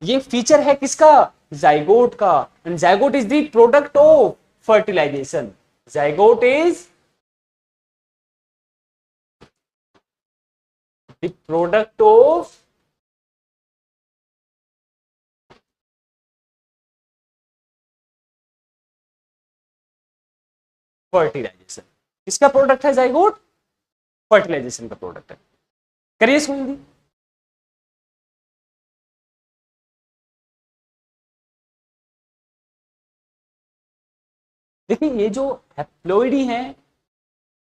ये फीचर है किसका, जाइगोट का। And zygote is the product of fertilization. Zygote is the product of fertilization. किसका प्रोडक्ट है जाइगोट, फर्टिलाइजेशन का प्रोडक्ट है। करिए इसको जल्दी। देखिए ये जो हैप्लॉइडी है,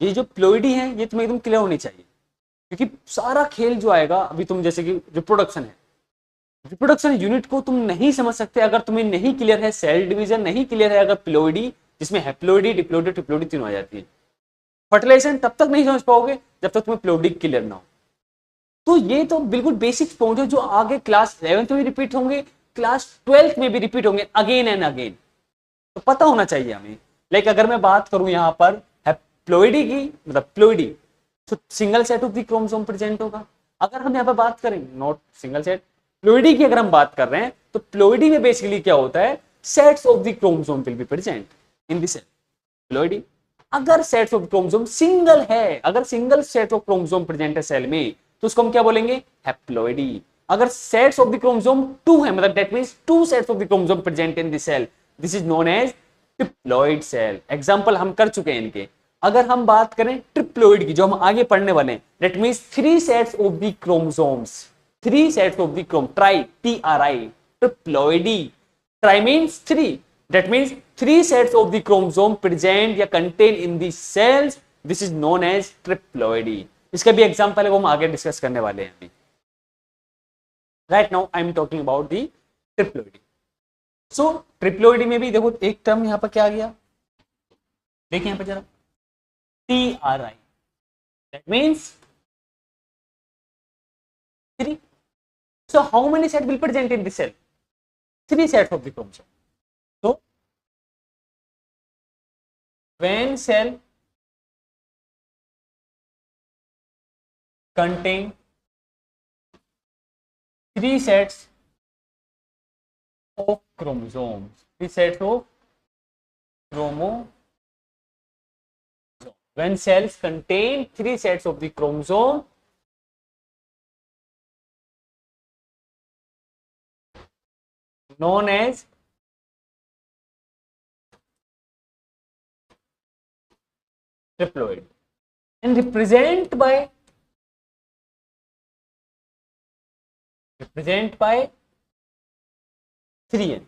ये जो प्लॉइडी है, ये तुम्हें एकदम क्लियर होनी चाहिए, क्योंकि सारा खेल जो आएगा अभी तुम जैसे कि रिप्रोडक्शन है, रिप्रोडक्शन यूनिट को तुम नहीं समझ सकते अगर तुम्हें नहीं क्लियर है सेल डिवीजन, नहीं क्लियर है अगर प्लॉइडी, जिसमें हैप्लॉइडी डिप्लॉइडी ट्रिप्लॉइडी तीनों आ जाती है। फर्टिलाइजेशन तब तक नहीं समझ पाओगे जब तक तुम्हें प्लॉइडी क्लियर ना हो। तो ये तो बिल्कुल बेसिक पॉइंट है जो आगे क्लास 11th में भी रिपीट होंगे, क्लास 12th में भी रिपीट होंगे अगेन एंड अगेन। तो पता होना चाहिए हमें। लाइक अगर मैं बात करूं यहां पर हैप्लॉइडी की, मतलब प्लॉइडी, तो single set of the chromosome present होगा। अगर हम यहां पर बात करें नॉट सिंगल सेट, प्लॉइडी की अगर हम बात कर रहे हैं, तो प्लॉइडी में बेसिकली क्या होता है, sets of the chromosome will be present in the cell. Ploidy अगर सेट्स ऑफ क्रोमोसोम सिंगल है, अगर single set of chromosome present है सेल में, तो उसको हम क्या बोलेंगे, हैप्लॉइडी। अगर sets of the chromosome two है, मतलब that means two sets of the chromosome present in the cell, this is known as triploid cell. Example हम कर चुके हैं इनके। अगर हम बात करें ट्रिप्लॉइड की, जो हम आगे पढ़ने वाले हैं, that means three sets of the chromosomes, three sets of the chrom, tri, TRI, triploidy. Tri means three, that means three sets of the chromosome present या contain in the cells, this is known as triploidy. इसका भी एग्जांपल है वो हम आगे डिस्कस करने वाले हैं अभी। Right now I am talking about the triploidy. So triploidy में भी देखो एक टर्म यहां पर क्या आ गया, देखिए यहां पर जरा, TRI, that means three. So how many set will present in this cell, three sets of the chromosome. So when cell contain three sets of chromosomes, three sets of chromosomes. When cells contain three sets of the chromosome, known as triploid, and represent by 3n।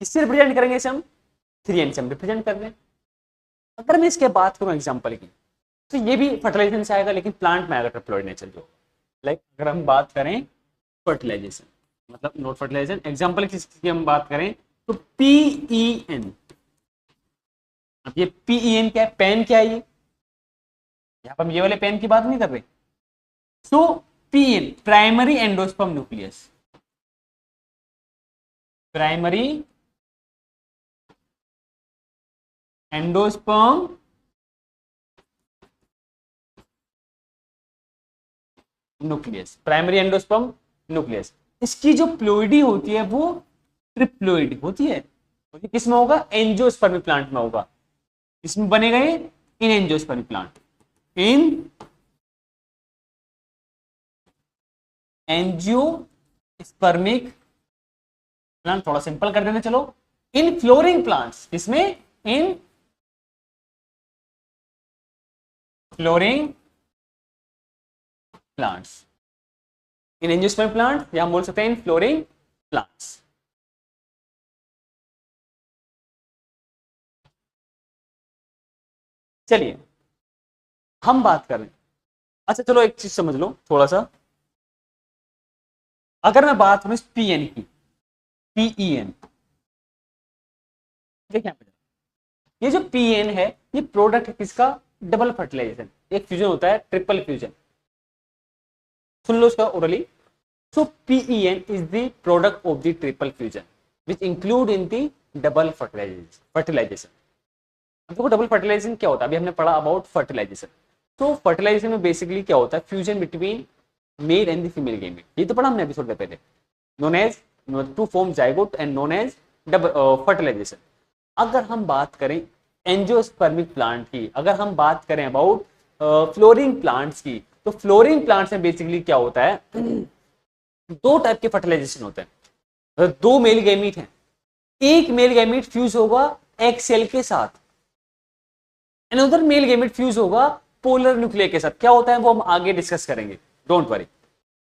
किससे रिप्रेजेंट करेंगे इसे हम, 3n से हम रिप्रेजेंट कर रहे हैं। अगर मैं इसके बात करूं एग्जांपल की, तो ये भी फर्टिलाइजेशन से आएगा, लेकिन प्लांट में आएगा ट्रिप्लॉइड नेचर जो। लाइक अगर हम बात करें फर्टिलाइजेशन, मतलब नॉट फर्टिलाइजेशन, एग्जांपल की हम बात करें तो PEN। अब ये PEN क्या है, पेन क्या है, ये यहाँ पर हम ये वाले पेन की बात नहीं कर रहे। सो PN, primary endosperm nucleus, primary endosperm nucleus, primary endosperm nucleus. इसकी जो प्लोइडी होती है वो ट्रिप्लोइड होती है। किस में होगा? एंजियोस्पर्मिक प्लांट में होगा। इसमें बनेगा ये इन एंजियोस्पर्मिक प्लांट, इन एंजियोस्पर्मिक प्लांट। थोड़ा सिंपल कर देते चलो, इन फ्लोरिंग प्लांट्स, इसमें इन फ्लोरिंग प्लांट्स, इन एंजियोस्पर्मिक प्लांट, या हम बोल सकते हैं इन फ्लोरिंग प्लांट्स। चलिए हम बात कर रहे हैं, अच्छा चलो एक चीज समझ लो थोड़ा सा। अगर मैं बात करूं पीएन की, पीईएन, देखिए ये जो पीएन है ये प्रोडक्ट है किसका? Double fertilisation. एक फ्यूजन होता है ट्रिपल फ्यूजन, सुन लो उसका orally. So PEN is the product of the triple fusion which include in the double fertilization. देखो डबल फर्टिलाइजेशन क्या होता है, अभी हमने पढ़ा अबाउट फर्टिलाइजेशन। तो फर्टिलाइजेशन में बेसिकली क्या होता है? Fusion between male and the female gamete, ये तो पढ़ा हमने एपिसोड में पहले, known as to form zygote and known as double fertilization. अगर हम बात करें एंजियोस्पर्मिक प्लांट की, अगर हम बात करें अबाउट फ्लोरिंग प्लांट्स की, तो फ्लोरिंग प्लांट्स में बेसिकली क्या होता है? दो टाइप के फर्टिलाइजेशन होते हैं। दो मेल गैमीट हैं, एक मेल गैमीट फ्यूज होगा एग सेल के साथ, अनदर मेल गैमीट फ्यूज होगा पोलर न्यूक्लियर के साथ। क्या होता है वो हम आगे डिस्कस करेंगे, डोंट वरी,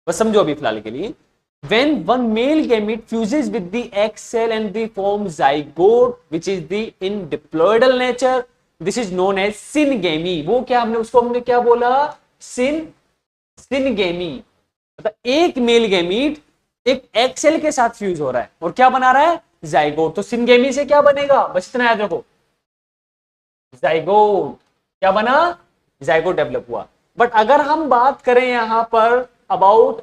बस समझो अभी फिलहाल के लिए। when one male gamete fuses with the egg cell and they form zygote which is the in diploidal nature, this is known as syngamy। वो क्या हमने क्या बोला? syngamy, मतलब एक मेल गैमीट एक एग सेल के साथ फ्यूज हो रहा है और क्या बना रहा है? जाइगोट। तो सिनगेमी से क्या बनेगा? बस इतना याद रखो, जाइगोट। क्या बना? जाइगोट डेवलप हुआ। बट अगर हम बात करें यहां पर अबाउट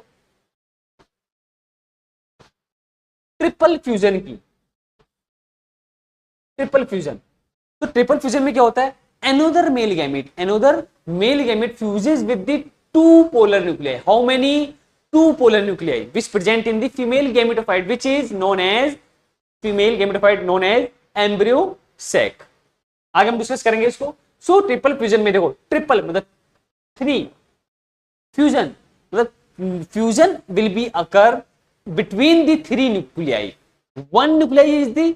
ट्रिपल फ्यूजन की, ट्रिपल फ्यूजन, तो ट्रिपल फ्यूजन में क्या होता है? another male gamete fuses with the two polar nuclei. How many? Two polar nuclei which present in the female gametophyte which is known as female gametophyte known as embryo sac। आगे हम डिस्कस करेंगे इसको। सो ट्रिपल फ्यूजन में देखो, ट्रिपल मतलब थ्री, फ्यूजन मतलब fusion will be occur between the three nuclei, one nuclei is the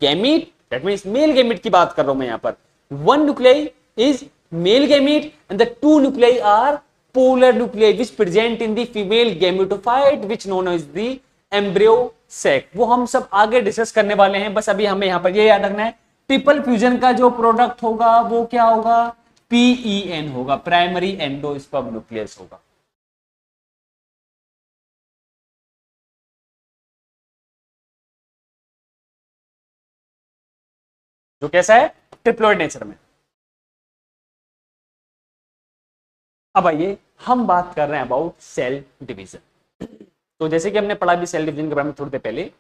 gamete, that means male gamete की बात कर रहा हूं मैं यहां पर। one nuclei is male gamete and the two nuclei are polar nuclei which present in the female gametophyte which known as the embryo sac। वो हम सब आगे डिस्कस करने वाले हैं, बस अभी हमें यहां पर ये याद रखना है ट्रिपल फ्यूजन का जो प्रोडक्ट होगा वो क्या होगा? पीईएन होगा, प्राइमरी एंडोस्पर्म न्यूक्लियस होगा। जो कैसा है? ट्रिप्लोइड नेचर में। अब आइए हम बात कर रहे हैं अबाउट सेल डिवीजन। तो जैसे कि हमने पढ़ा भी सेल डिवीजन के बारे में थोड़ी देर पहले,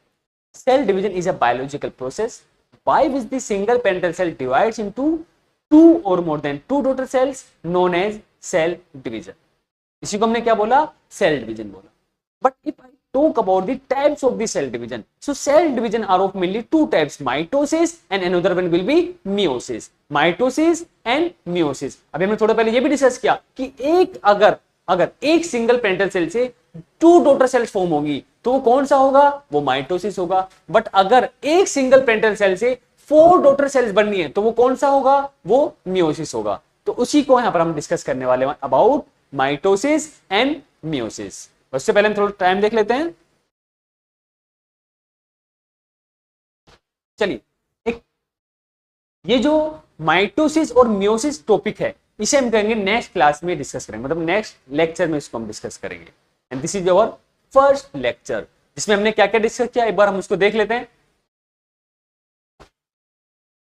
cell division is a biological process by which the single parental cell divides into two or more than two daughter cells known as cell division। इसी को हमने क्या बोला? सेल डिवीजन बोला। But if I talk about the types of the cell division, so cell division are of mainly two types, mitosis and another one will be meiosis। mitosis and meiosis। अभी हमने थोड़ा पहले ये भी डिस्कस किया कि एक अगर एक सिंगल पेरेंटल सेल से टू डॉटर सेल्स फॉर्म होगी तो वो कौन सा होगा? वो माइटोसिस होगा। बट अगर एक सिंगल पेरेंटल सेल से फोर डॉटर सेल्स बननी है तो वो कौन सा होगा? वो मियोसिस होगा। तो उसी को यहां पर हम डिस्कस करने वाले हैं अबाउट माइटोसिस एंड मियोसिस। उससे पहले हम थोड़ा टाइम देख लेते हैं। चलिए एक ये जो माइटोसिस और मियोसिस टॉपिक है इसे हम करेंगे नेक्स्ट क्लास में डिस्कस करेंगे, मतलब नेक्स्ट लेक्चर में इसको हम डिस्कस करेंगे। And this is our first lecture जिसमें हमने क्या क्या डिस्कस किया, एक बार हम उसको देख लेते हैं।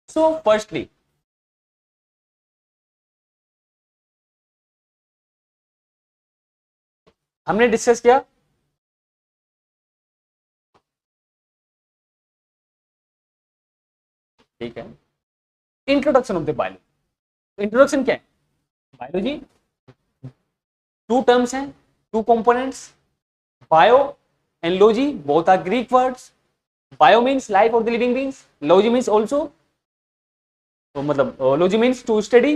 सो फर्स्टली हमने डिस्कस किया ठीक है introduction of the biology. Introduction क्या है? बायोलॉजी टू टर्म्स हैं, two components, bio and logy, both are Greek words. Bio means life of the living beings, logy means also, तो मतलब logy means to study,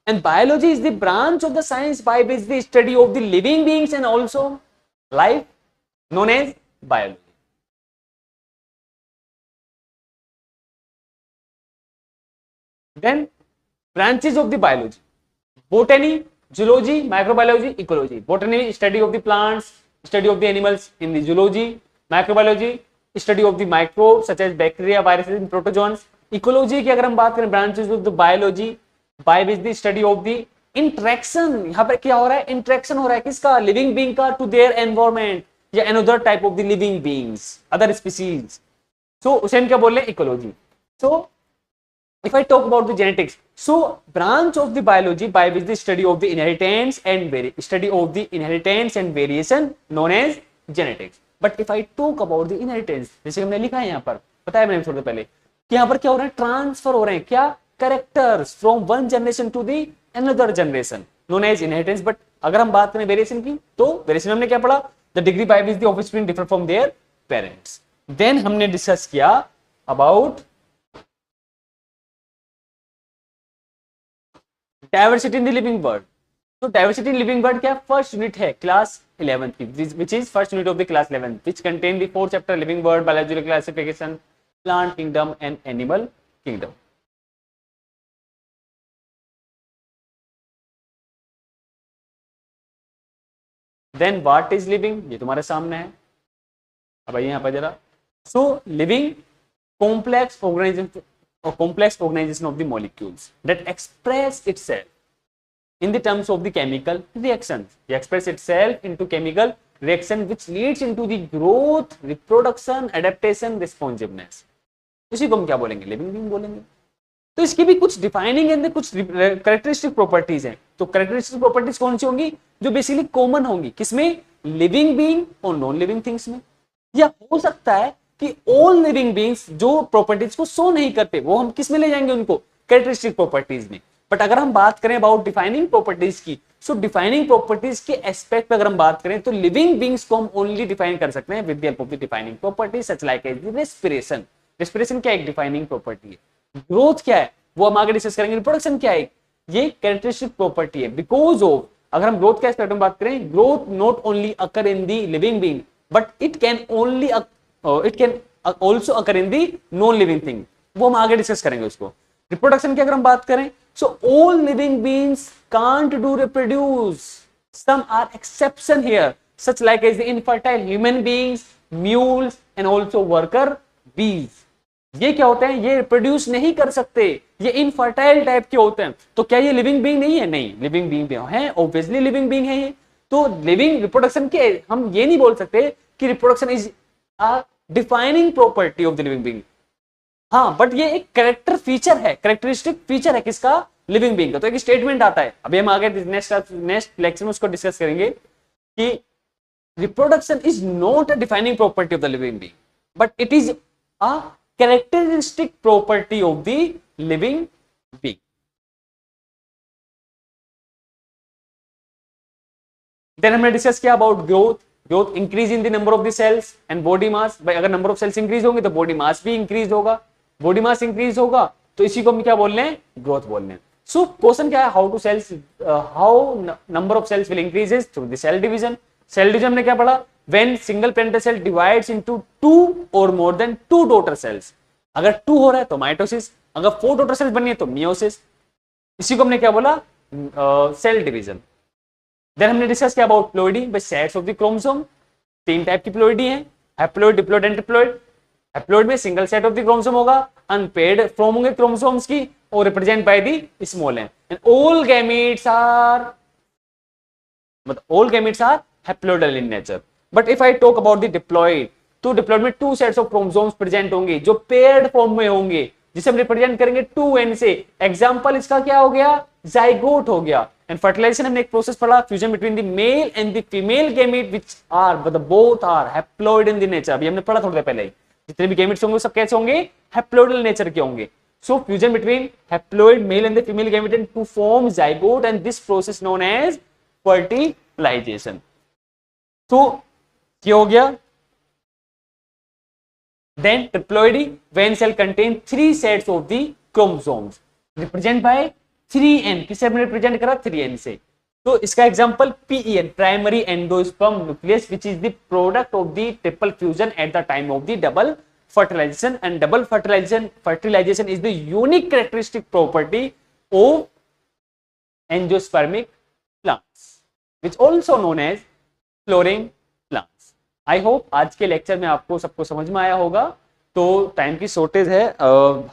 and biology is the branch of the science by which the study of the living beings and also life known as biology. Then branches of the biology: botany, zoology, microbiology, ecology. Botany, study of the plants, study of the animals. In the zoology, microbiology, study of the microbes such as bacteria, viruses, and protozoans. Ecology की अगर हम बात करें, branches of the biology by which the study of the interaction, यहाँ पर क्या हो रहा है? interaction हो रहा है किसका? living being का to their environment या another type of the living beings, other species. So उसे हम क्या बोल रहे हैं? ecology. So if I talk about the genetics, so branch of the biology by which the study of the inheritance and variation known as genetics. But if I talk about the inheritance, जैसे हमने लिखा है यहाँ पर, बताया मैंने थोड़ी देर पहले कि यहाँ पर क्या हो रहा है? ट्रांसफर हो रहे हैं क्या? Characters from one generation to the another generation known as inheritance. But अगर हम बात करें वेरिएशन की, तो वेरिएशन हमने क्या पढ़ा? The degree by which the offspring differ from their parents. Then हमने डिस्कस किया about diversity in the living world. तो डाइवर्सिटी इन लिविंग वर्ल्ड क्या? फर्स्ट यूनिट है क्लास 11 की, which is first unit of the class 11, which contain the 4 chapter living world, biological classification, plant kingdom and animal kingdom. Then what is living, ये तुम्हारे सामने है। अब आइए यहाँ पर जरा। So living complex organism or complex organization of the molecules that express itself in the terms of the chemical reactions. They express itself into chemical reaction which leads into the growth, reproduction, adaptation, responsiveness. इसी को हम क्या बोलेंगे? लिविंग बीइंग बोलेंगे। तो इसकी भी कुछ डिफाइनिंग एंड कुछ कैरेक्टरिस्टिक प्रॉपर्टीज हैं। तो कैरेक्टरिस्टिक प्रॉपर्टीज कौन सी होंगी? जो बेसिकली कॉमन होंगी किसमें? लिविंग बीइंग और नॉन लिविंग थिंग्स में। या हो सकता है कि ऑल लिविंग बीइंग्स जो प्रॉपर्टीज को शो नहीं करते, वो हम किस में ले जाएंगे? उनको कैरेक्टरिस्टिक प्रॉपर्टीज में। बट अगर हम बात करें अबाउट डिफाइनिंग प्रॉपर्टीज की, सो डिफाइनिंग प्रॉपर्टीज के एस्पेक्ट पे अगर हम बात करें तो लिविंग बीइंग्स को हम ओनली डिफाइन कर सकते हैं with the help of the defining properties such like as the respiration. Respiration क्या एक डिफाइनिंग प्रॉपर्टी है। ग्रोथ क्या है वो हम आगे डिस्कस करेंगे। रिप्रोडक्शन क्या है, ये कैरेक्टरिस्टिक प्रॉपर्टी है। बिकॉज ऑफ, अगर हम ग्रोथ के एस्पेक्ट में बात करें, growth not only occur in the living being but it can also occur in the non living thing, वो हम आगे डिस्कस करेंगे उसको। रिप्रोडक्शन की अगर हम बात करें, so all living beings can't do reproduce, some are exception here such like as the infertile human beings, mules and also worker bees। ये क्या होते हैं? ये रिप्रोड्यूस नहीं कर सकते, ये इनफर्टाइल टाइप के होते हैं। तो क्या ये लिविंग बीइंग नहीं है? नहीं, लिविंग बीइंग है, ऑब्वियसली लिविंग बीइंग है ये। तो लिविंग रिप्रोडक्शन के हम ये नहीं बोल सकते कि reproduction is a defining property of the living being. हाँ, बट ये एक कैरेक्टर फीचर है, कैरेक्टरिस्टिक फीचर है किसका? लिविंग बीइंग का। तो एक स्टेटमेंट आता है, अभी हम आगे नेक्स्ट लेक्चर में उसको डिस्कस करेंगे कि reproduction is not a defining property of the living being but it is a characteristic property of the living being. Then हमने डिस्कस किया about growth. Growth increase in the number of the cells and body mass. भाई अगर नंबर ऑफ सेल्स इंक्रीज होंगे तो बॉडी मास भी इंक्रीज होगा, बॉडी मास इंक्रीज होगा तो इसी को हम क्या बोल रहे हैं? ग्रोथ बोल रहे हैं। सो क्वेश्चन क्या है? How number of cells will increases through the cell division. Cell division ने क्या पढ़ा? When single parental cell divides into 2 और मोर देन 2 डॉटर सेल्स। अगर 2 हो रहा है तो माइटोसिस, अगर 4 डॉटर सेल्स बनी है तो मियोसिस। इसी को हमने क्या बोला? Cell division. देन हमने डिस्कस किया about ploidy, by sets of the chromosome. 3 type की प्लॉइडी है, haploid, diploid and triploid. Haploid में single set of the chromosome होगा, अनपेयर्ड फॉर्म होंगे क्रोमोसोम्स की और represent by the small n. And all gametes are haploidal in nature. But if I talk about the diploid, तो डिप्लॉइड में 2 सेट्स ऑफ क्रोमोसोम्स प्रेजेंट होंगे जो पेयर्ड फॉर्म में होंगे, जिसे हम रिप्रेजेंट करेंगे 2n से। एग्जांपल इसका क्या हो गया? जाइगोट हो गया। एंड फर्टिलाइजेशन हमने एक प्रोसेस पढ़ा, fusion between the male and the female gamete which are both are haploid in the nature. अभी हमने पढ़ा थोड़ी देर पहले, जितने भी गैमेट्स होंगे सब कैसे होंगे, हैप्लॉइडल नेचर के होंगे। So fusion between haploid male and the female gamete and to form zygote and this process known as fertilization. तो क्या हो गया, then triploidy when cell contain 3 sets of the chromosomes represent by 3n, किससे हमने रिप्रेजेंट करा 3n से। तो इसका example PEN primary endosperm nucleus which is the product of the triple fusion eight the time of the double fertilization, and double fertilization is the unique characteristic property of angiospermic plants which also known as flowering plants। I hope आज के लेक्चर में आपको सबको समझ में आया होगा। तो टाइम की शॉर्टेज है,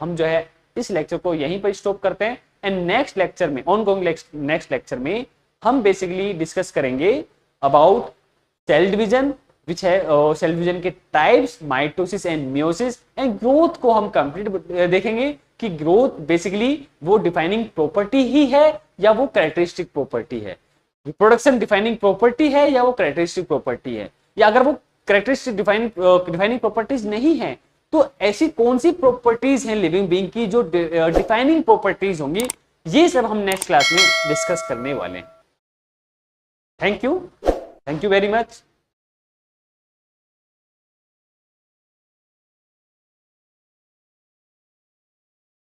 हम जो है इस लेक्चर को यहीं पर स्टॉप करते हैं एंड नेक्स्ट लेक्चर में ऑनगोइंग नेक्स्ट लेक्चर में हम बेसिकली डिस्कस करेंगे अबाउट सेल डिवीजन विच है सेल डिवीजन के types, mitosis and meiosis and growth को हम कंप्लीट देखेंगे कि ग्रोथ बेसिकली वो डिफाइनिंग प्रॉपर्टी ही है या वो कैरेक्टरिस्टिक प्रॉपर्टी है, रिप्रोडक्शन डिफाइनिंग प्रॉपर्टी है या वो कैरेक्टरिस्टिक प्रॉपर्टी है, या अगर वो कैरेक्टरिस्टिक डिफाइनिंग प्रॉपर्टीज नहीं है तो ऐसी कौन सी प्रॉपर्टीज हैं लिविंग बीइंग की जो डिफाइनिंग प्रॉपर्टीज होंगी, ये सब हम नेक्स्ट क्लास में डिस्कस करने वाले हैं। Thank you very much.